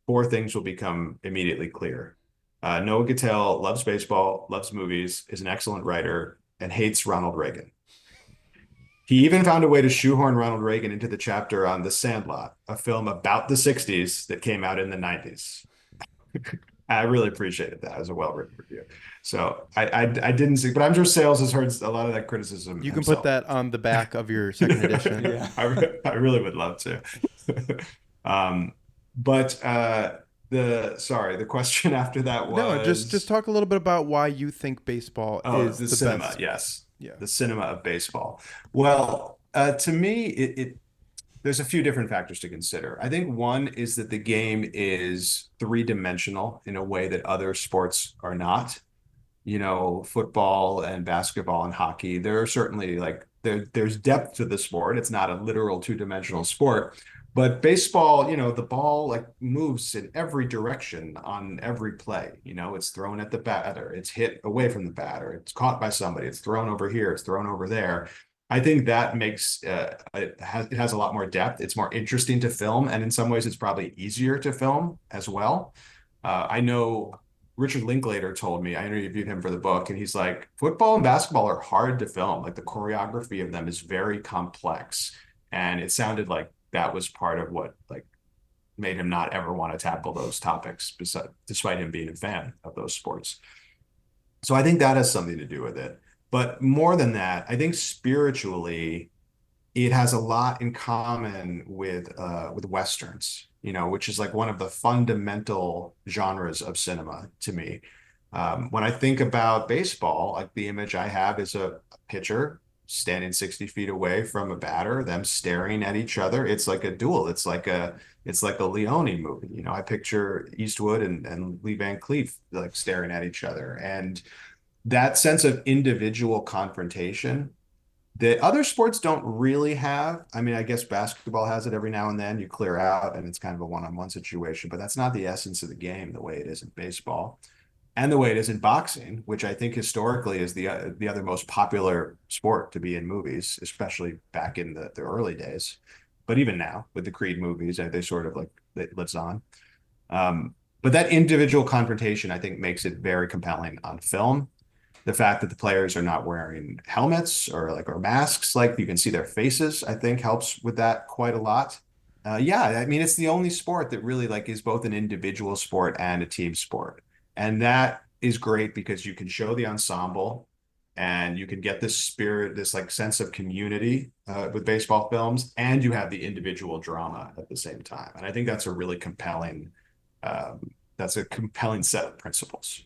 four things will become immediately clear. Noah Gittell loves baseball, loves movies, is an excellent writer, and hates Ronald Reagan. He even found a way to shoehorn Ronald Reagan into the chapter on The Sandlot, a film about the 60s that came out in the 90s. I really appreciated that. It was a well-written review. So I didn't see, but I'm sure Sales has heard a lot of that criticism You can put himself. that on the back of your second edition. Yeah. I really would love to. Um, but the question after that No, just was, talk a little bit about why you think baseball oh, is the the cinema. best. Yes, Yeah. the cinema of baseball. Well, to me, it there's a few different factors to consider. I think one is that the game is three-dimensional in a way that other sports are not. Football and basketball and hockey, there are certainly like there's depth to the sport. It's not a literal two-dimensional sport. But baseball, the ball like moves in every direction on every play. It's thrown at the batter, it's hit away from the batter, it's caught by somebody, it's thrown over here, it's thrown over there. I think that makes it has a lot more depth. It's more interesting to film, and in some ways, it's probably easier to film as well. I know Richard Linklater told me, I interviewed him for the book, and he's like, football and basketball are hard to film. Like the choreography of them is very complex. And it sounded like that was part of what like made him not ever want to tackle those topics, despite him being a fan of those sports. So I think that has something to do with it. But more than that, I think spiritually, it has a lot in common with westerns, which is like one of the fundamental genres of cinema to me. When I think about baseball, like the image I have is a pitcher standing 60 feet away from a batter, them staring at each other. It's like a duel. It's like a Leone movie. I picture Eastwood and Lee Van Cleef like staring at each other. And that sense of individual confrontation that other sports don't really have. I mean, I guess basketball has it every now and then. You clear out and it's kind of a one-on-one situation, but that's not the essence of the game the way it is in baseball and the way it is in boxing, which I think historically is the other most popular sport to be in movies, especially back in the early days. But even now with the Creed movies, they sort of like it lives on. But that individual confrontation, I think, makes it very compelling on film. The fact that the players are not wearing helmets or masks, like you can see their faces, I think helps with that quite a lot. Yeah, I mean, it's the only sport that really like is both an individual sport and a team sport. And that is great because you can show the ensemble and you can get this spirit, this like sense of community with baseball films, and you have the individual drama at the same time. And I think that's a compelling set of principles.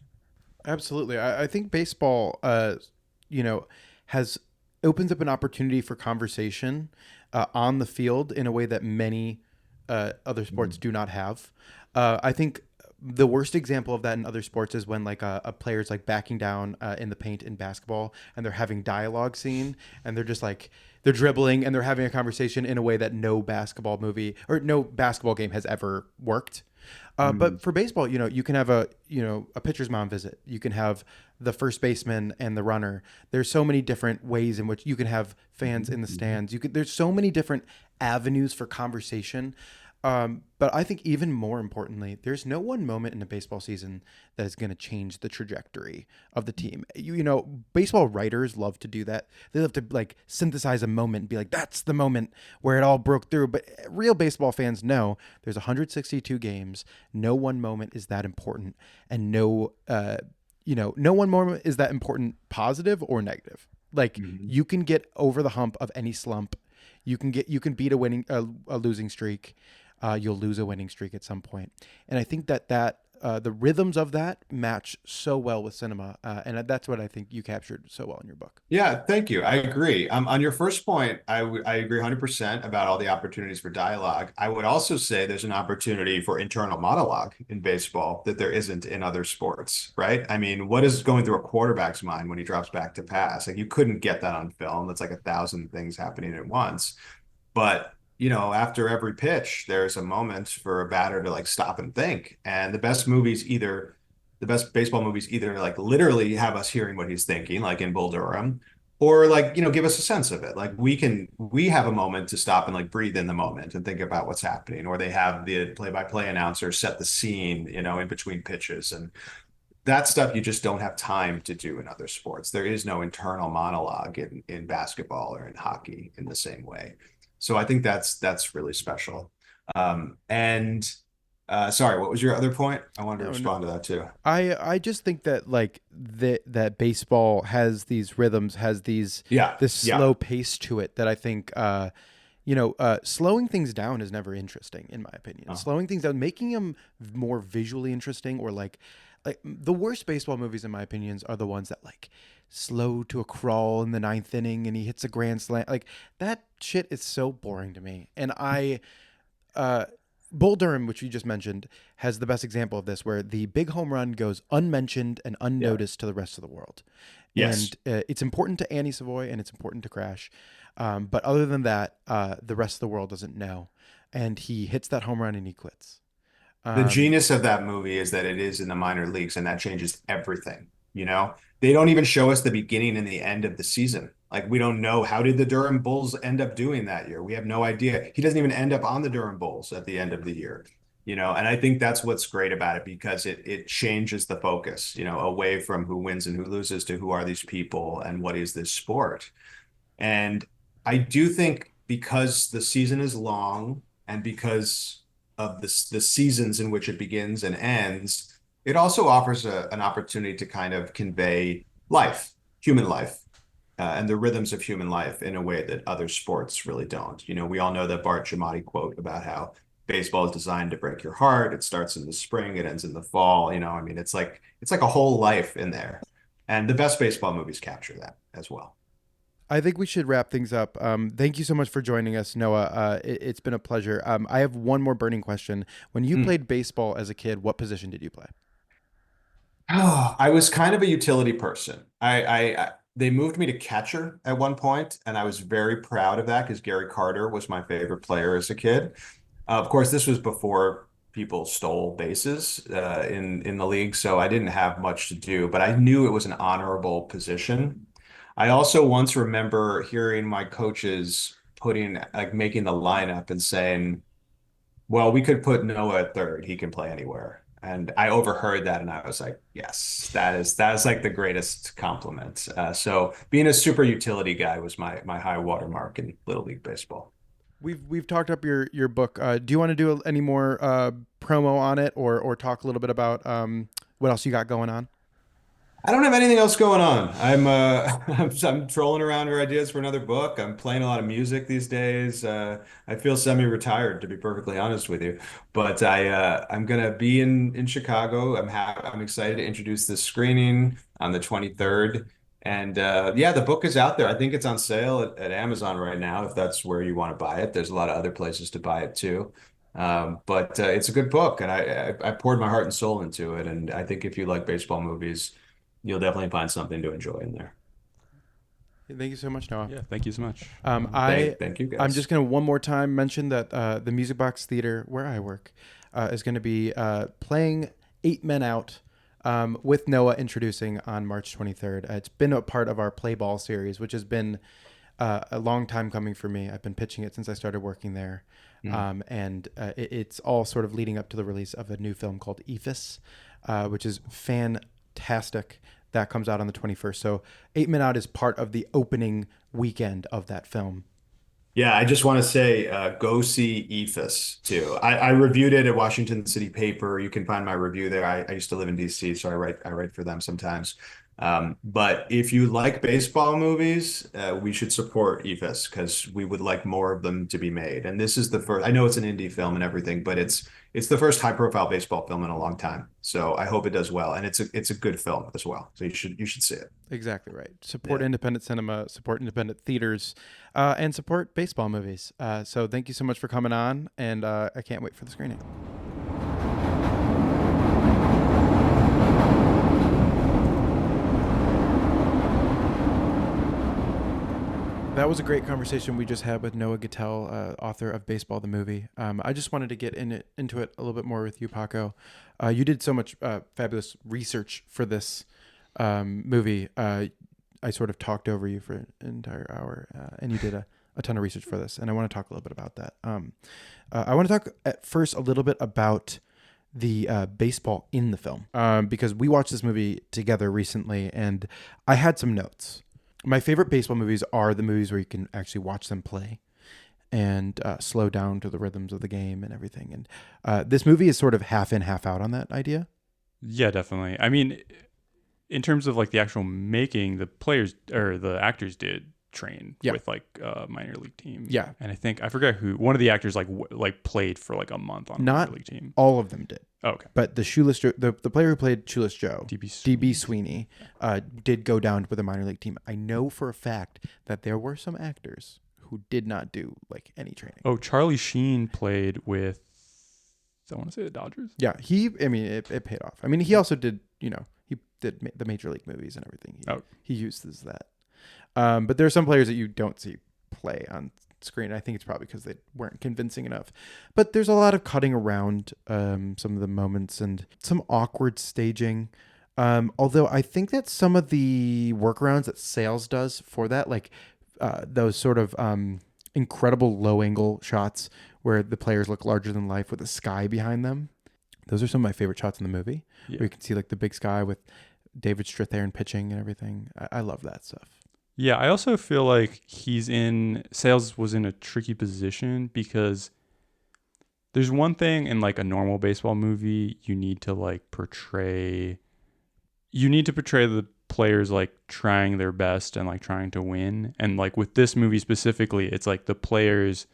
Absolutely. I think baseball, has opens up an opportunity for conversation on the field in a way that many other sports do not have. I think the worst example of that in other sports is when like a player's like backing down in the paint in basketball and they're having dialogue scene and they're just like they're dribbling and they're having a conversation in a way that no basketball movie or no basketball game has ever worked. But for baseball, you can have a pitcher's mound visit. You can have the first baseman and the runner. There's so many different ways in which you can have fans in the stands. There's so many different avenues for conversation. But I think even more importantly, there's no one moment in a baseball season that is going to change the trajectory of the team. Baseball writers love to do that. They love to like synthesize a moment and be like, that's the moment where it all broke through. But real baseball fans know there's 162 games. No one moment is that important. And no one moment is that important, positive or negative. Like you can get over the hump of any slump. You can beat a losing streak. You'll lose a winning streak at some point. And I think that the rhythms of that match so well with cinema. And that's what I think you captured so well in your book. Yeah, thank you. I agree. On your first point, I agree 100% about all the opportunities for dialogue. I would also say there's an opportunity for internal monologue in baseball that there isn't in other sports, right? I mean, what is going through a quarterback's mind when he drops back to pass? Like you couldn't get that on film. That's like 1,000 things happening at once. But after every pitch, there's a moment for a batter to like stop and think. And the best baseball movies either like literally have us hearing what he's thinking, like in Bull Durham, or like, give us a sense of it. Like we have a moment to stop and like breathe in the moment and think about what's happening. Or they have the play-by-play announcer set the scene, in between pitches. And that stuff you just don't have time to do in other sports. There is no internal monologue in basketball or in hockey in the same way. So I think that's really special. And Sorry, what was your other point? I wanted to No, no. respond to that too. I just think that like that baseball has these rhythms, has Yeah, this yeah. slow pace to it that I think slowing things down is never interesting in my opinion. Oh. Slowing things down, making them more visually interesting, or like the worst baseball movies in my opinions are the ones that like slow to a crawl in the ninth inning and he hits a grand slam. Like that shit is so boring to me. And uh, Bull Durham, which you just mentioned, has the best example of this, where the big home run goes unmentioned and Yeah. unnoticed to the rest of the world. Yes. And it's important to Annie Savoy and it's important to Crash. But other than that, the rest of the world doesn't know. And he hits that home run and he quits. The Um, genius of that movie is that it is in the minor leagues, and that changes everything. You know, they don't even show us the beginning and the end of the season. Like, we don't know, how did the Durham Bulls end up doing that year? We have no idea. He doesn't even end up on the Durham Bulls at the end of the year. And I think that's what's great about it, because it changes the focus, away from who wins and who loses to who are these people and what is this sport. And I do think, because the season is long and because of the seasons in which it begins and ends, it also offers an opportunity to kind of convey life, human life, and the rhythms of human life in a way that other sports really don't. We all know that Bart Giamatti quote about how baseball is designed to break your heart. It starts in the spring, it ends in the fall. I mean, it's like a whole life in there. And the best baseball movies capture that as well. I think we should wrap things up. Thank you so much for joining us, Noah. It's been a pleasure. I have one more burning question. When you Mm. played baseball as a kid, what position did you play? Oh, I was kind of a utility person. They moved me to catcher at one point, and I was very proud of that because Gary Carter was my favorite player as a kid. Of course, this was before people stole bases in the league, so I didn't have much to do, but I knew it was an honorable position. I also once remember hearing my coaches making the lineup and saying, well, we could put Noah at third. He can play anywhere. And I overheard that and I was like, yes, that is like the greatest compliment. So being a super utility guy was my high watermark in Little League Baseball. We've talked up your book. Do you want to do any more promo on it, or talk a little bit about what else you got going on? I don't have anything else going on. I'm trolling around for ideas for another book. I'm playing a lot of music these days. I feel semi-retired, to be perfectly honest with you. But I'm gonna be in Chicago. I'm excited to introduce this screening on the 23rd. And yeah, the book is out there. I think it's on sale at Amazon right now, if that's where you want to buy it. There's a lot of other places to buy it too. But it's a good book, and I poured my heart and soul into it. And I think if you like baseball movies, you'll definitely find something to enjoy in there. Thank you so much, Noah. Yeah, thank you so much. Thank you I'm guys. just gonna one more time mention that the Music Box Theater where I work is going to be playing Eight Men Out with Noah introducing on March 23rd. It's been a part of our Play Ball series, which has been a long time coming for me. I've been pitching it since I started working there. Mm. And it's all sort of leading up to the release of a new film called Ephus, which is fantastic. That comes out on the 21st. So 8 Men Out is part of the opening weekend of that film. Yeah, I just want to say, go see Ephus too. I reviewed it at Washington City Paper. You can find my review there. I used to live in DC, so I write for them sometimes. But if you like baseball movies, we should support Ephus because we would like more of them to be made. And this is the first. I know it's an indie film and everything, but it's the first high-profile baseball film in a long time. So I hope it does well, and it's a good film as well. So you should see it. Exactly right. Support Yeah. independent cinema, support independent theaters, and support baseball movies. So thank you so much for coming on, and I can't wait for the screening. That was a great conversation we just had with Noah Gittell, author of Baseball the Movie. I just wanted to get into it a little bit more with you, Paco. You did so much fabulous research for this movie. I sort of talked over you for an entire hour, and you did a ton of research for this, and I want to talk a little bit about that. I want to talk at first a little bit about the baseball in the film, because we watched this movie together recently, and I had some notes. My favorite baseball movies are the movies where you can actually watch them play. and slow down to the rhythms of the game and everything. And this movie is sort of half in, half out on that idea. Yeah, definitely. I mean, in terms of like the actual making, the players or the actors did train with like a minor league team. Yeah. And I forget who, one of the actors like played for like a month on a minor league team. All of them did. Oh, okay. But the Shoeless Joe, the player who played Shoeless Joe, DB Sweeney, did go down with a minor league team. I know for a fact that there were some actors who did not do like any training. Oh, Charlie Sheen played with, I want to say the Dodgers. Yeah, it paid off. I mean, he also did, he did the major league movies and everything. He uses that. But there are some players that you don't see play on screen. I think it's probably because they weren't convincing enough. But there's a lot of cutting around some of the moments and some awkward staging. Although I think that some of the workarounds that Sales does for that, like those sort of incredible low angle shots where the players look larger than life with the sky behind them. Those are some of my favorite shots in the movie. Yeah. Where you can see like the big sky with David Strathairn pitching and everything. I love that stuff. Yeah, I also feel like Sales was in a tricky position because there's one thing in like a normal baseball movie you need to portray the players like trying their best and like trying to win. And like with this movie specifically, it's like the players,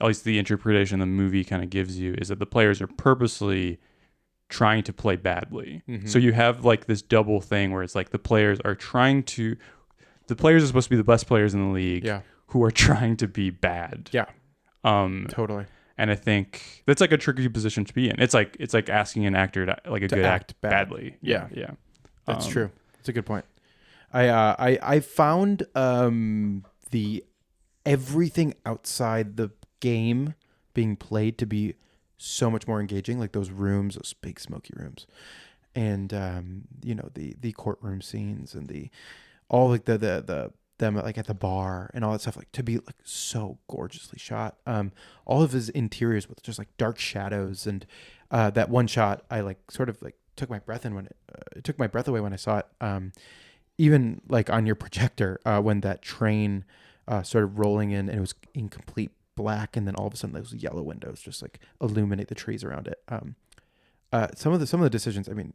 at least the interpretation the movie kind of gives you, is that the players are purposely trying to play badly. Mm-hmm. So you have like this double thing where it's like the players are supposed to be the best players in the league who are trying to be bad. Yeah. Totally. And I think that's like a tricky position to be in. It's like asking an actor to act badly. Yeah. Yeah. That's true. That's a good point. I found the everything outside the game being played to be so much more engaging, like those rooms, those big smoky rooms, and the courtroom scenes and all like the them like at the bar and all that stuff, like to be like so gorgeously shot. All of his interiors with just like dark shadows, and that one shot I like sort of like took my breath in when it took my breath away when I saw it. Even like on your projector, when that train started rolling in and it was in complete black, and then all of a sudden those yellow windows just like illuminate the trees around it. Some of the decisions, I mean,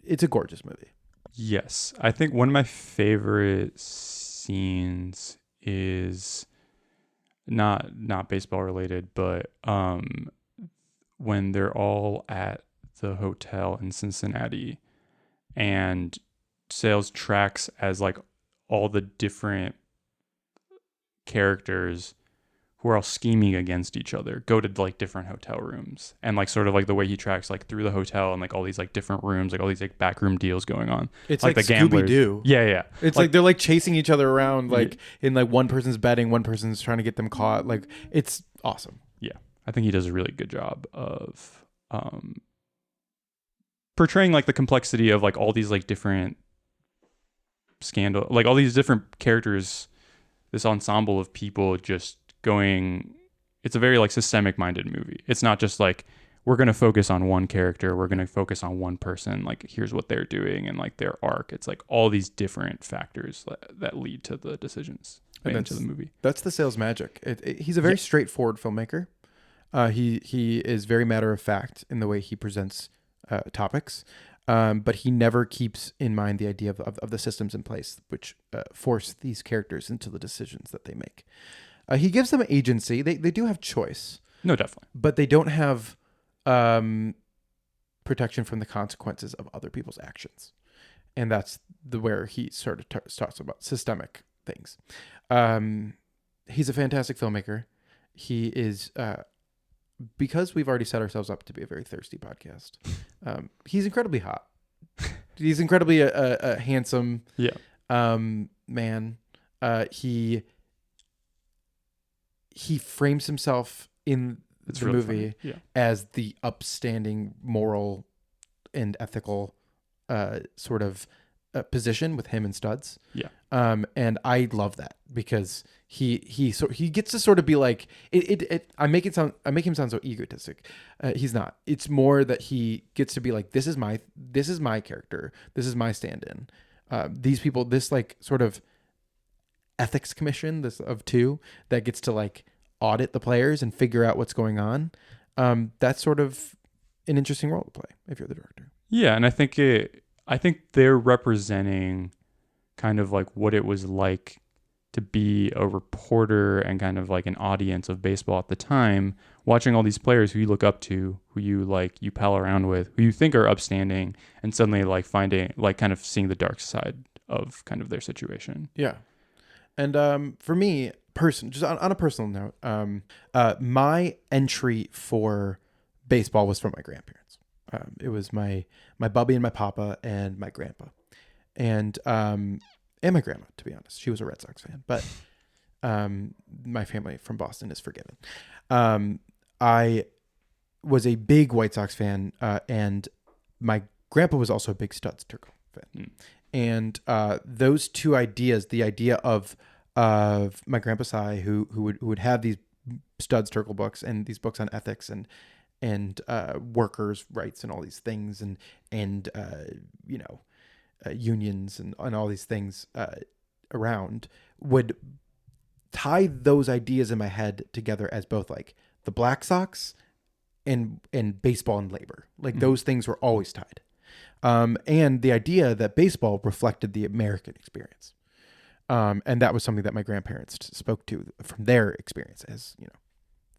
it's a gorgeous movie. Yes. I think one of my favorite scenes is not baseball related, but when they're all at the hotel in Cincinnati and Sales tracks as like all the different characters who are all scheming against each other go to like different hotel rooms, and like sort of like the way he tracks like through the hotel and like all these like different rooms, like all these like backroom deals going on. It's like the gamblers. Scooby-Doo. Yeah. It's like they're like chasing each other around, like in like one person's betting, one person's trying to get them caught. Like it's awesome. Yeah. I think he does a really good job of portraying like the complexity of like all these like different scandal, like all these different characters, this ensemble of people just going. It's a very like systemic minded movie. It's not just like we're going to focus on one character, we're going to focus on one person, like here's what they're doing and like their arc. It's like all these different factors that lead to the decisions into the movie. That's the Sales magic. He's a very straightforward filmmaker. He is very matter of fact in the way he presents topics, but he never keeps in mind the idea of the systems in place which force these characters into the decisions that they make. He gives them agency. They do have choice. No, definitely. But they don't have protection from the consequences of other people's actions. And that's where he sort of starts about systemic things. He's a fantastic filmmaker. He is, because we've already set ourselves up to be a very thirsty podcast, he's incredibly hot. He's incredibly a handsome man. He frames himself in the movie as the upstanding moral and ethical sort of position with him and Studs. Yeah. And I love that because he gets to sort of be like I make him sound so egotistic. He's not. It's more that he gets to be like, this is my character. This is my stand-in. These people, this like sort of ethics commission, this of two, that gets to like audit the players and figure out what's going on. That's sort of an interesting role to play if you're the director. Yeah, and I think they're representing kind of like what it was like to be a reporter and kind of like an audience of baseball at the time, watching all these players who you look up to, who you pal around with, who you think are upstanding, and suddenly like finding like kind of seeing the dark side of kind of their situation. Yeah. And for me, just on a personal note, my entry for baseball was from my grandparents. It was my bubby and my papa and my grandpa, and my grandma. To be honest, she was a Red Sox fan, but my family from Boston is forgiven. I was a big White Sox fan, and my grandpa was also a big Studs Terkel fan. And those two ideas, the idea of my grandpa Cy, who would have these Studs Terkel books and these books on ethics and workers' rights and all these things, and unions and all these things around, would tie those ideas in my head together as both like the Black Sox and baseball and labor. Like those things were always tied. And the idea that baseball reflected the American experience. And that was something that my grandparents spoke to from their experience as,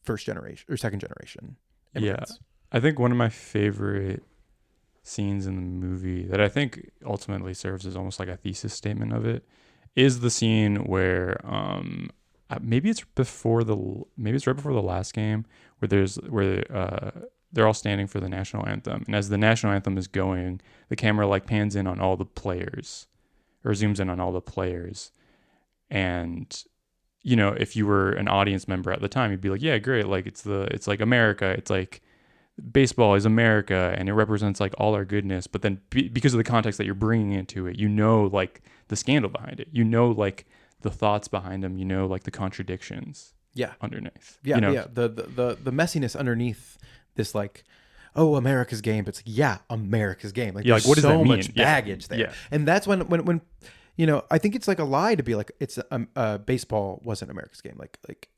first generation or second generation immigrants. Yeah. I think one of my favorite scenes in the movie that I think ultimately serves as almost like a thesis statement of it is the scene where maybe it's right before the last game where they're all standing for the national anthem, and as the national anthem is going, the camera like pans in on all the players or zooms in on all the players, and if you were an audience member at the time, you'd be like, yeah, great, like it's like America, it's like baseball is America and it represents like all our goodness. But then because of the context that you're bringing into it, like the scandal behind it, like the thoughts behind them, like the contradictions underneath. The messiness underneath this, like, oh, America's game, but it's like, America's game. Like, there's what does that so mean? much baggage there. And that's when I think it's like a lie to be like, it's baseball wasn't America's game. Like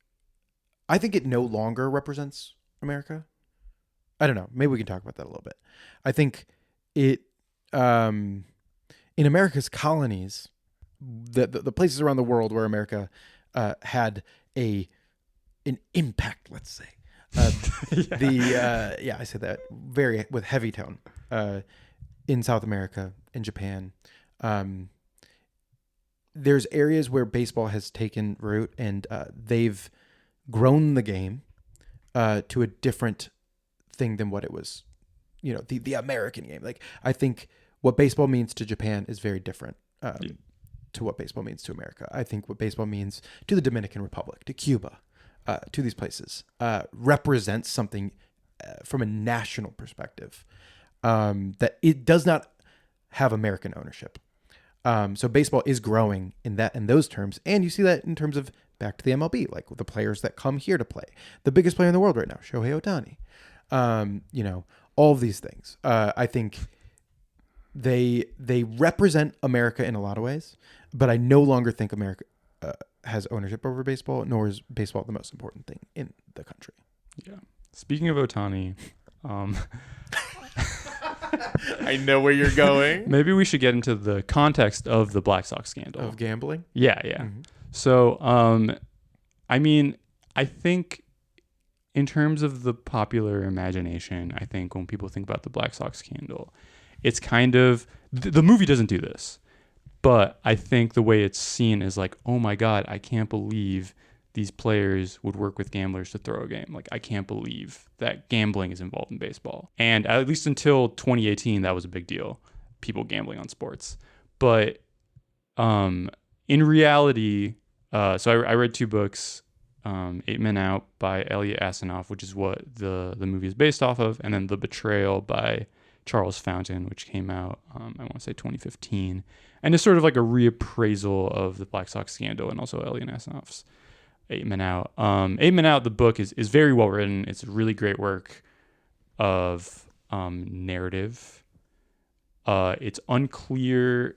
I think it no longer represents America. I don't know. Maybe we can talk about that a little bit. I think it, in America's colonies, the places around the world where America had an impact, let's say. I say that very with heavy tone. In South America, in Japan, there's areas where baseball has taken root, and they've grown the game to a different thing than what it was, the American game. Like, I think what baseball means to Japan is very different to what baseball means to America. I think what baseball means to the Dominican Republic, to Cuba, to these places, represents something from a national perspective that it does not have American ownership. So baseball is growing in those terms, and you see that in terms of back to the MLB, like with the players that come here to play. The biggest player in the world right now, Shohei Ohtani. All of these things. I think they represent America in a lot of ways, but I no longer think America has ownership over baseball, nor is baseball the most important thing in the country. Yeah. Speaking of Ohtani, I know where you're going. Maybe we should get into the context of the Black Sox scandal. Of gambling? Yeah. Mm-hmm. So, I think in terms of the popular imagination, I think when people think about the Black Sox scandal, it's kind of, the movie doesn't do this, but I think the way it's seen is like, oh my God, I can't believe these players would work with gamblers to throw a game. Like, I can't believe that gambling is involved in baseball. And at least until 2018, that was a big deal, people gambling on sports. But in reality, so I read two books, 8 Men Out by Elliot Asanoff, which is what the movie is based off of, and then The Betrayal by Charles Fountain, which came out, I want to say 2015. And it's sort of like a reappraisal of the Black Sox scandal and also Elliot Asanoff's 8 Men Out. 8 Men Out, the book, is very well written. It's a really great work of narrative. It's unclear.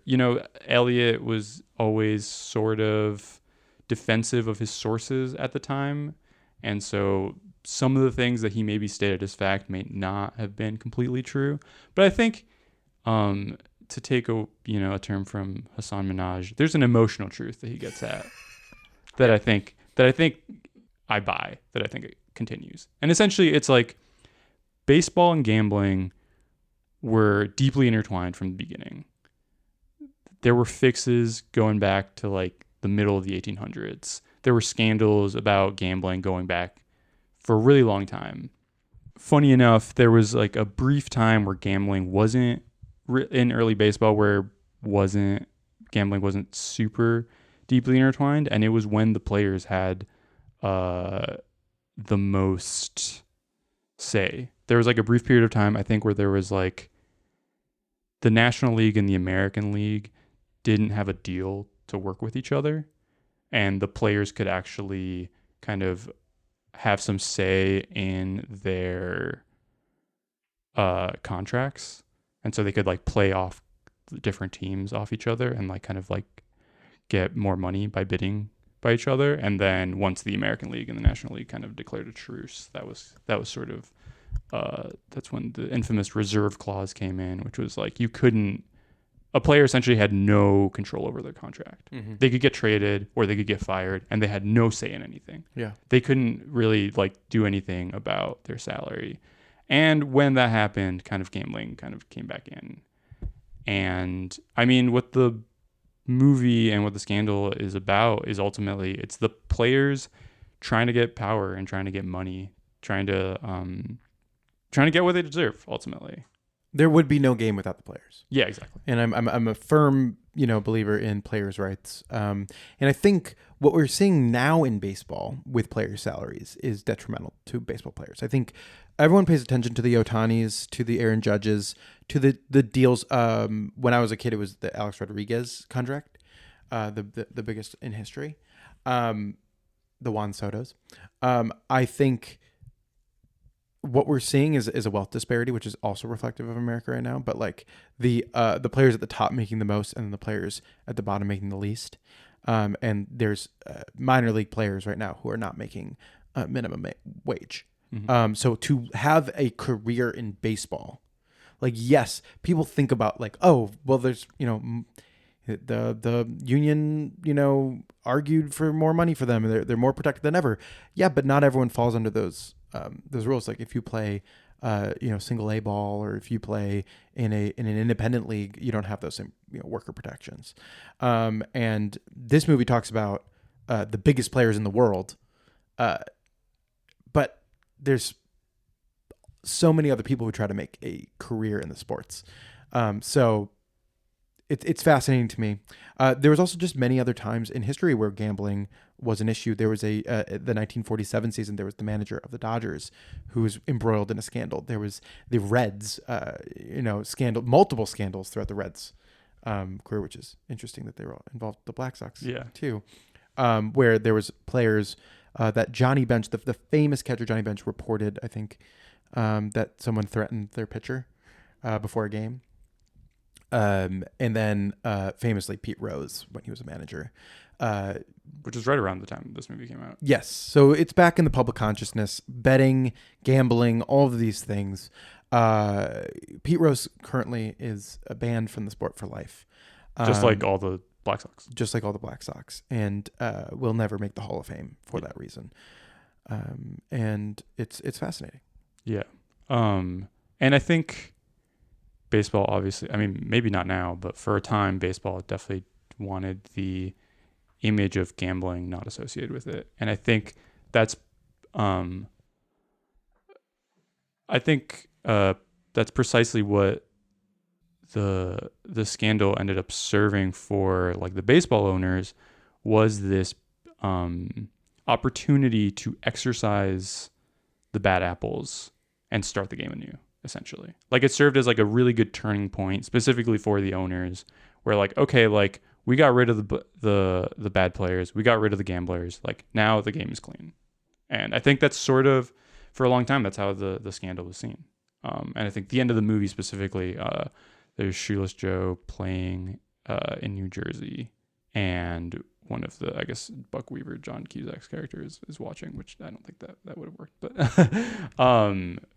Elliot was always sort of defensive of his sources at the time, And so some of the things that he maybe stated as fact may not have been completely true. But I think to take a term from Hassan Minhaj, there's an emotional truth that he gets at that I think I buy, that I think it continues. And essentially it's like baseball and gambling were deeply intertwined from the beginning. There were fixes going back to like the middle of the 1800s. There were scandals about gambling going back for a really long time. Funny enough, there was like a brief time where gambling wasn't in early baseball, where gambling wasn't super deeply intertwined, and it was when the players had the most say. There was like a brief period of time, I think, where there was like the National League and the American League didn't have a deal to work with each other, and the players could actually kind of have some say in their contracts. And so they could like play off the different teams off each other and like kind of like get more money by bidding by each other. And then once the American League and the National League kind of declared a truce, that was sort of that's when the infamous reserve clause came in, which was like a player essentially had no control over their contract. Mm-hmm. They could get traded or they could get fired, and they had no say in anything. Yeah. They couldn't really like do anything about their salary. And when that happened, kind of gambling kind of came back in. And I mean, what the movie and what the scandal is about is ultimately it's the players trying to get power and trying to get money, trying to get what they deserve ultimately. There would be no game without the players. Yeah, exactly. And I'm a firm, believer in players' rights. And I think what we're seeing now in baseball with player salaries is detrimental to baseball players. I think everyone pays attention to the Otanis, to the Aaron Judges, to the deals. When I was a kid, it was the Alex Rodriguez contract, the biggest in history. The Juan Sotos. I think what we're seeing is a wealth disparity, which is also reflective of America right now. But like the players at the top making the most, and the players at the bottom making the least. And there's minor league players right now who are not making minimum wage. Mm-hmm. So to have a career in baseball, like, yes, people think about like, oh, well, there's the union argued for more money for them, and they're more protected than ever. Yeah, but not everyone falls under those rules. Like if you play single A ball, or if you play in an independent league, you don't have those same worker protections. And this movie talks about the biggest players in the world, but there's so many other people who try to make a career in the sports. So it's fascinating to me. There was also just many other times in history where gambling was an issue. There was the 1947 season. There was the manager of the Dodgers who was embroiled in a scandal. There was the Reds, multiple scandals throughout the Reds career, which is interesting that they were all involved with the Black Sox too, where there was players that Johnny Bench, the famous catcher Johnny Bench, reported, I think, that someone threatened their pitcher before a game. And then famously Pete Rose, when he was a manager. Which was right around the time this movie came out. Yes. So it's back in the public consciousness. Betting, gambling, all of these things. Pete Rose currently is banned from the sport for life. Just like all the Black Sox. Just like all the Black Sox. And will never make the Hall of Fame for that reason. And it's fascinating. Yeah. And I think baseball, obviously, I mean, maybe not now, but for a time, baseball definitely wanted the image of gambling not associated with it. And I think that's precisely what the scandal ended up serving for, like, the baseball owners, was this opportunity to exercise the bad apples and start the game anew, essentially. Like, it served as like a really good turning point specifically for the owners, where like, okay, like, we got rid of the bad players, we got rid of the gamblers, like, now the game is clean. And I think that's sort of, for a long time, that's how the scandal was seen. And I think the end of the movie specifically, there's Shoeless Joe playing in New Jersey, and one of the, I guess, Buck Weaver, John Cusack's character is watching, which I don't think that would have worked. But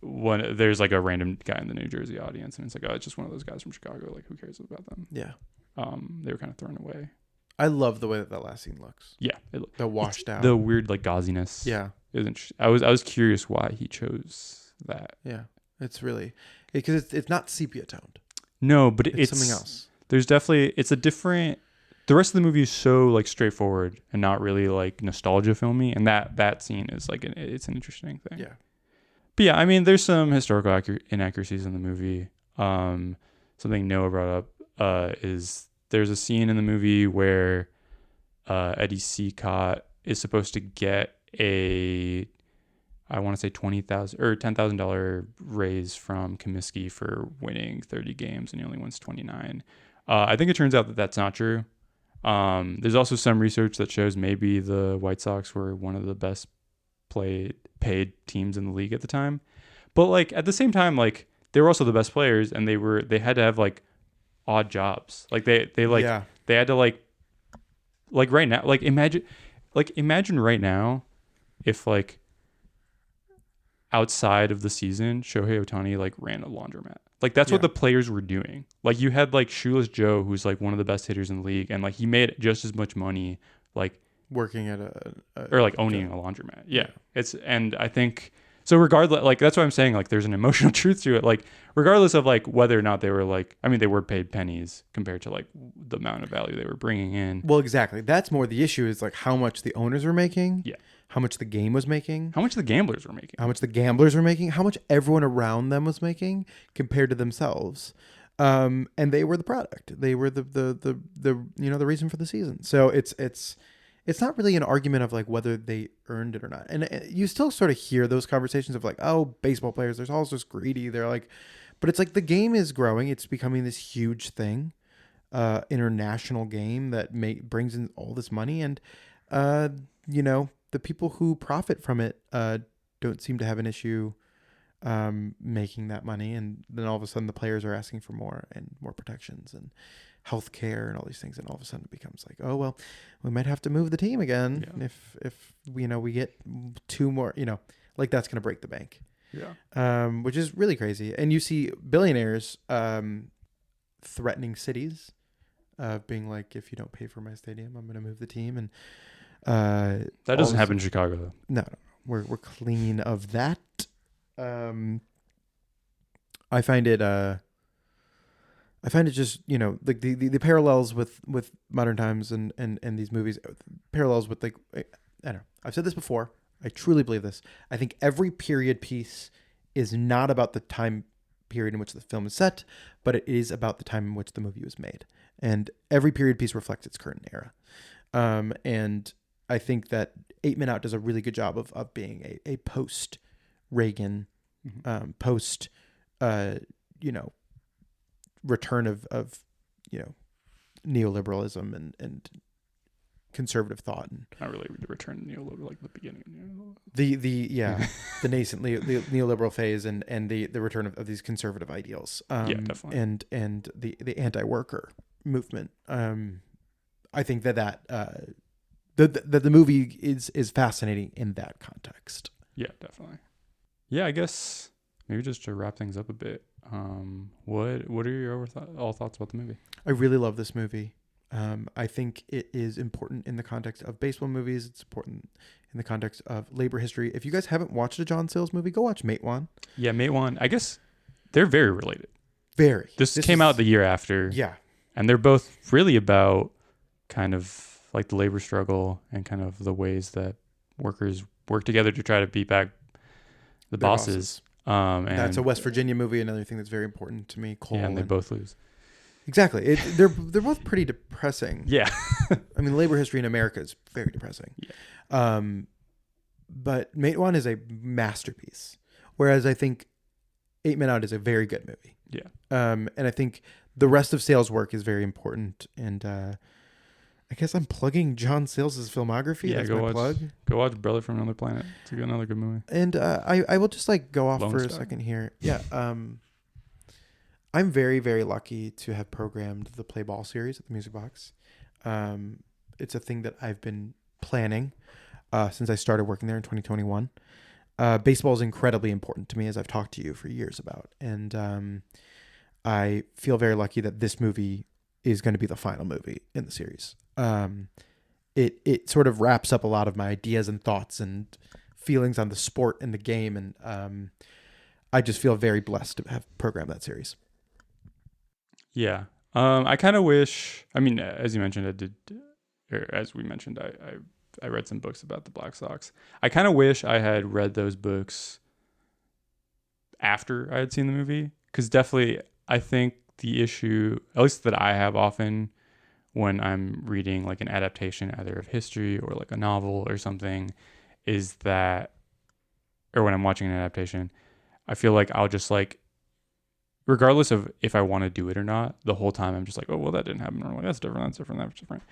when there's like a random guy in the New Jersey audience, and it's like, oh, it's just one of those guys from Chicago. Like, who cares about them? Yeah. They were kind of thrown away. I love the way that last scene looks. Yeah, The washed out. the weird like gauziness. Yeah. Is interesting. I was curious why he chose that. Yeah. It's really because it's not sepia toned. No, but It's something else. There's definitely it's a different. The rest of the movie is so like straightforward and not really like nostalgia filmy, and that scene is like it's an interesting thing. Yeah. But yeah, I mean, there's some historical inaccuracies in the movie. Something Noah brought up is there's a scene in the movie where Eddie Seacott is supposed to get I want to say $20,000 or $10,000 raise from Comiskey for winning 30 games, and he only wins 29. I think it turns out that that's not true. There's also some research that shows maybe the White Sox were one of the best paid teams in the league at the time, but like at the same time, like they were also the best players, and they had to have like odd jobs. Like they had to like right now, like imagine right now if like outside of the season Shohei Ohtani like ran a laundromat. Like that's what the players were doing. Like you had like Shoeless Joe, who's like one of the best hitters in the league, and like he made just as much money like Working at or like owning a laundromat. Yeah. And I think so regardless, like that's what I'm saying, like there's an emotional truth to it. Like regardless of like whether or not they were like, I mean, they were paid pennies compared to like the amount of value they were bringing in. Well, exactly. That's more the issue is like how much the owners were making. Yeah. How much the game was making. How much the gamblers were making. How much the gamblers were making. How much everyone around them was making compared to themselves. And they were the product. They were the the reason for the season. So it's not really an argument of like whether they earned it or not. And you still sort of hear those conversations of like, oh, baseball players, they're all just greedy. They're like, but it's like the game is growing. It's becoming this huge thing, international game that brings in all this money. And, the people who profit from it don't seem to have an issue making that money. And then all of a sudden the players are asking for more and more protections and health care and all these things. And all of a sudden it becomes like, oh, well, we might have to move the team again if we get two more, like that's going to break the bank. Yeah. Which is really crazy. And you see billionaires threatening cities, being like, if you don't pay for my stadium, I'm going to move the team. And that doesn't happen in Chicago though. No, we're clean of that. I find it just, like the parallels with modern times and these movies, parallels with like, I don't know. I've said this before. I truly believe this. I think every period piece is not about the time period in which the film is set, but it is about the time in which the movie was made. And every period piece reflects its current era. And I think that 8 Men Out does a really good job of being a post Reagan, post, return of neoliberalism and conservative thought, and not really the return to neoliberal, like the beginning. The nascent neoliberal phase and the return of these conservative ideals. Definitely. And the anti-worker movement. I think that the movie is fascinating in that context. Yeah, definitely. Yeah, I guess maybe just to wrap things up a bit. What are your all thoughts about the movie? I really love this movie. I think it is important in the context of baseball movies. It's important in the context of labor history. If you guys haven't watched a John Sayles movie, go watch Matewan. Yeah, Matewan. I guess they're very related. Very. This came out the year after. Yeah. And they're both really about kind of like the labor struggle and kind of the ways that workers work together to try to beat back the bosses. And that's a West Virginia movie. Another thing that's very important to me. Coal. Yeah, and they both lose. Exactly. They're both pretty depressing. Yeah. I mean, labor history in America is very depressing. Yeah. But Matewan is a masterpiece, whereas I think 8 Men Out is a very good movie. Yeah. And I think the rest of Sayles' work is very important. And I guess I'm plugging John Sayles' filmography. Yeah, that's my plug. Go watch Brother from Another Planet. It's another good movie. And I will just like go off Lone for Star. a second here. Yeah. I'm very, very lucky to have programmed the Play Ball series at the Music Box. it's a thing that I've been planning since I started working there in 2021. Baseball is incredibly important to me, as I've talked to you for years about. And I feel very lucky that this movie is going to be the final movie in the series. It sort of wraps up a lot of my ideas and thoughts and feelings on the sport and the game. And I just feel very blessed to have programmed that series. Yeah. I kind of wish, I mean, as you mentioned, as we mentioned, I read some books about the Black Sox. I kind of wish I had read those books after I had seen the movie, because definitely I think the issue, at least that I have often when I'm reading like an adaptation either of history or like a novel or something, is that, or when I'm watching an adaptation, I feel like I'll just like, regardless of if I want to do it or not, the whole time I'm just like, oh, well, that didn't happen. Or like, that's different, that's different.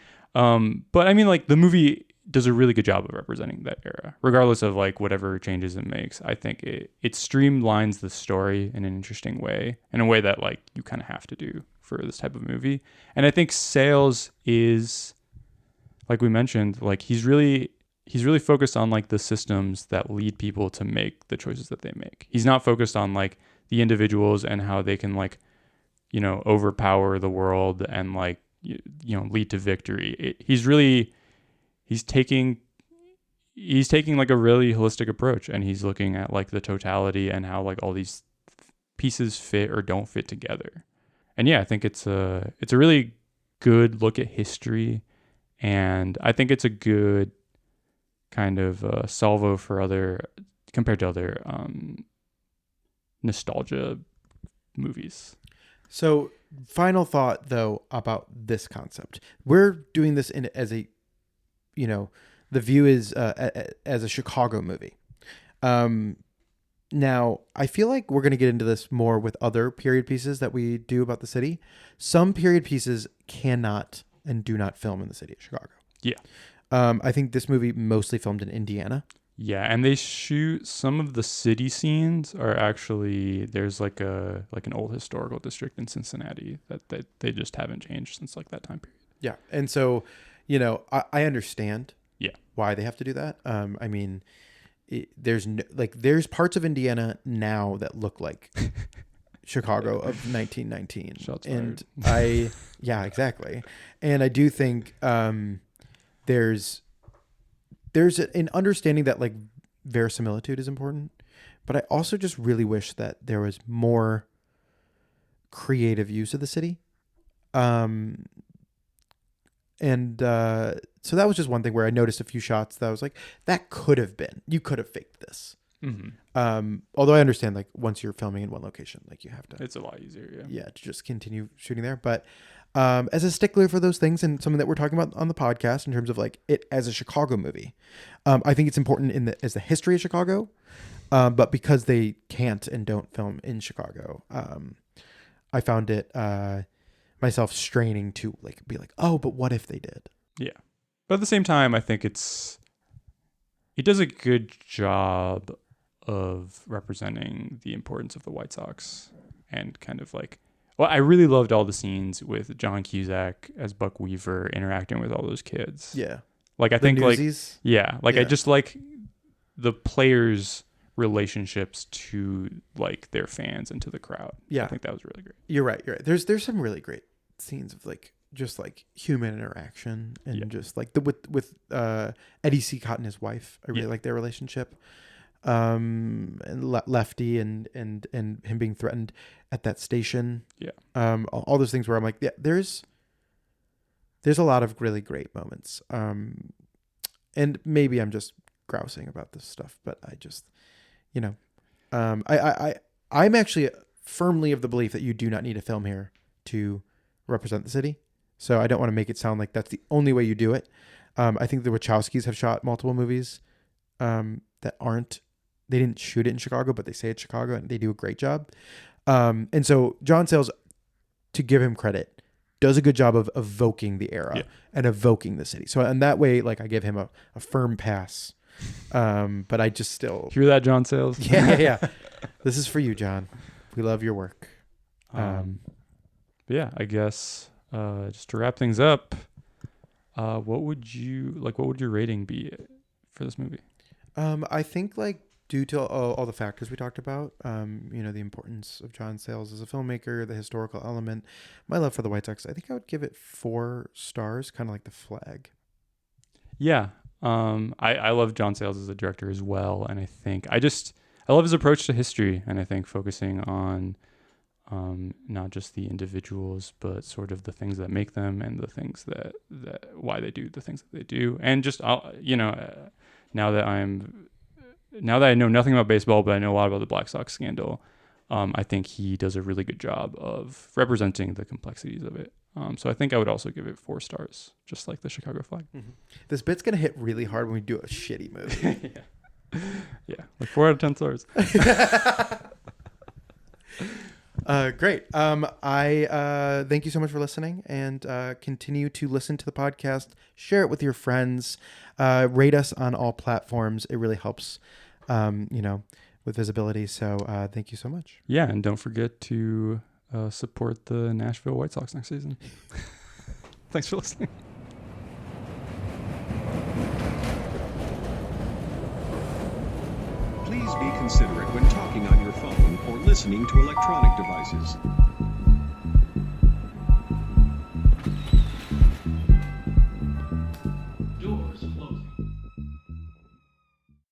But I mean, like, the movie does a really good job of representing that era, regardless of like whatever changes it makes. I think it streamlines the story in an interesting way, in a way that like you kind of have to do for this type of movie. And I think Sales is, like we mentioned, like he's really focused on like the systems that lead people to make the choices that they make. He's not focused on like the individuals and how they can like, you know, overpower the world and like, you know, lead to victory. He's taking like a really holistic approach, and he's looking at like the totality and how like all these pieces fit or don't fit together. And yeah, I think it's a really good look at history, and I think it's a good kind of salvo for compared to other nostalgia movies. So, final thought though about this concept. We're doing this as a, you know, the view is as a Chicago movie. Now, I feel like we're going to get into this more with other period pieces that we do about the city. Some period pieces cannot and do not film in the city of Chicago. Yeah. I think this movie mostly filmed in Indiana. Yeah, and they shoot some of the city scenes are actually, there's like an old historical district in Cincinnati that they just haven't changed since like that time period. Yeah, and so, you know, I understand. Yeah. Why they have to do that. I mean, there's parts of Indiana now that look like Chicago of 1919. Shots and fired. Yeah, exactly. And I do think there's an understanding that like verisimilitude is important, but I also just really wish that there was more creative use of the city. So that was just one thing where I noticed a few shots that I was like, that could have been, you could have faked this. Mm-hmm. Although I understand like once you're filming in one location, like you have to, It's a lot easier. to just continue shooting there. But as a stickler for those things and something that we're talking about on the podcast in terms of like it as a Chicago movie, I think it's important as the history of Chicago. But because they can't and don't film in Chicago, I found it myself straining to like be like, oh, but what if they did? Yeah. But at the same time, I think it does a good job of representing the importance of the White Sox and kind of like, well, I really loved all the scenes with John Cusack as Buck Weaver interacting with all those kids. Yeah. Like, I think Newsies? like, I just like the players' relationships to like their fans and to the crowd. Yeah. I think that was really great. You're right. There's some really great scenes of like, just like human interaction and just like with Eddie C. Cott and his wife. I really like their relationship. And Lefty and him being threatened at that station. Yeah. All those things where I'm like, yeah, there's a lot of really great moments. And maybe I'm just grousing about this stuff, but I just, you know, I'm actually firmly of the belief that you do not need a film here to represent the city. So I don't want to make it sound like that's the only way you do it. I think the Wachowskis have shot multiple movies that they didn't shoot it in Chicago, but they say it's Chicago and they do a great job. And so John Sayles, to give him credit, does a good job of evoking the era and evoking the city. So in that way, like I give him a firm pass. But I just still... Hear that, John Sayles? Yeah. This is for you, John. We love your work. But yeah, I guess... just to wrap things up, What would your rating be for this movie? I think like due to all the factors we talked about, the importance of John Sayles as a filmmaker, the historical element, my love for the White Sox, I think I would give it 4 stars, kind of like The Flag. Yeah. I love John Sayles as a director as well. And I think I love his approach to history. And I think focusing on not just the individuals, but sort of the things that make them and the things that why they do the things that they do. And just, now that I know nothing about baseball, but I know a lot about the Black Sox scandal, I think he does a really good job of representing the complexities of it. So I think I would also give it 4 stars, just like the Chicago Flag. Mm-hmm. This bit's going to hit really hard when we do a shitty movie. Yeah, like 4 out of 10 stars. Great. I thank you so much for listening, and continue to listen to the podcast. Share it with your friends. Rate us on all platforms. It really helps, with visibility. So thank you so much. Yeah, and don't forget to support the Nashville White Sox next season. Thanks for listening. Please be considerate when talking on your phone or listening to electronic devices.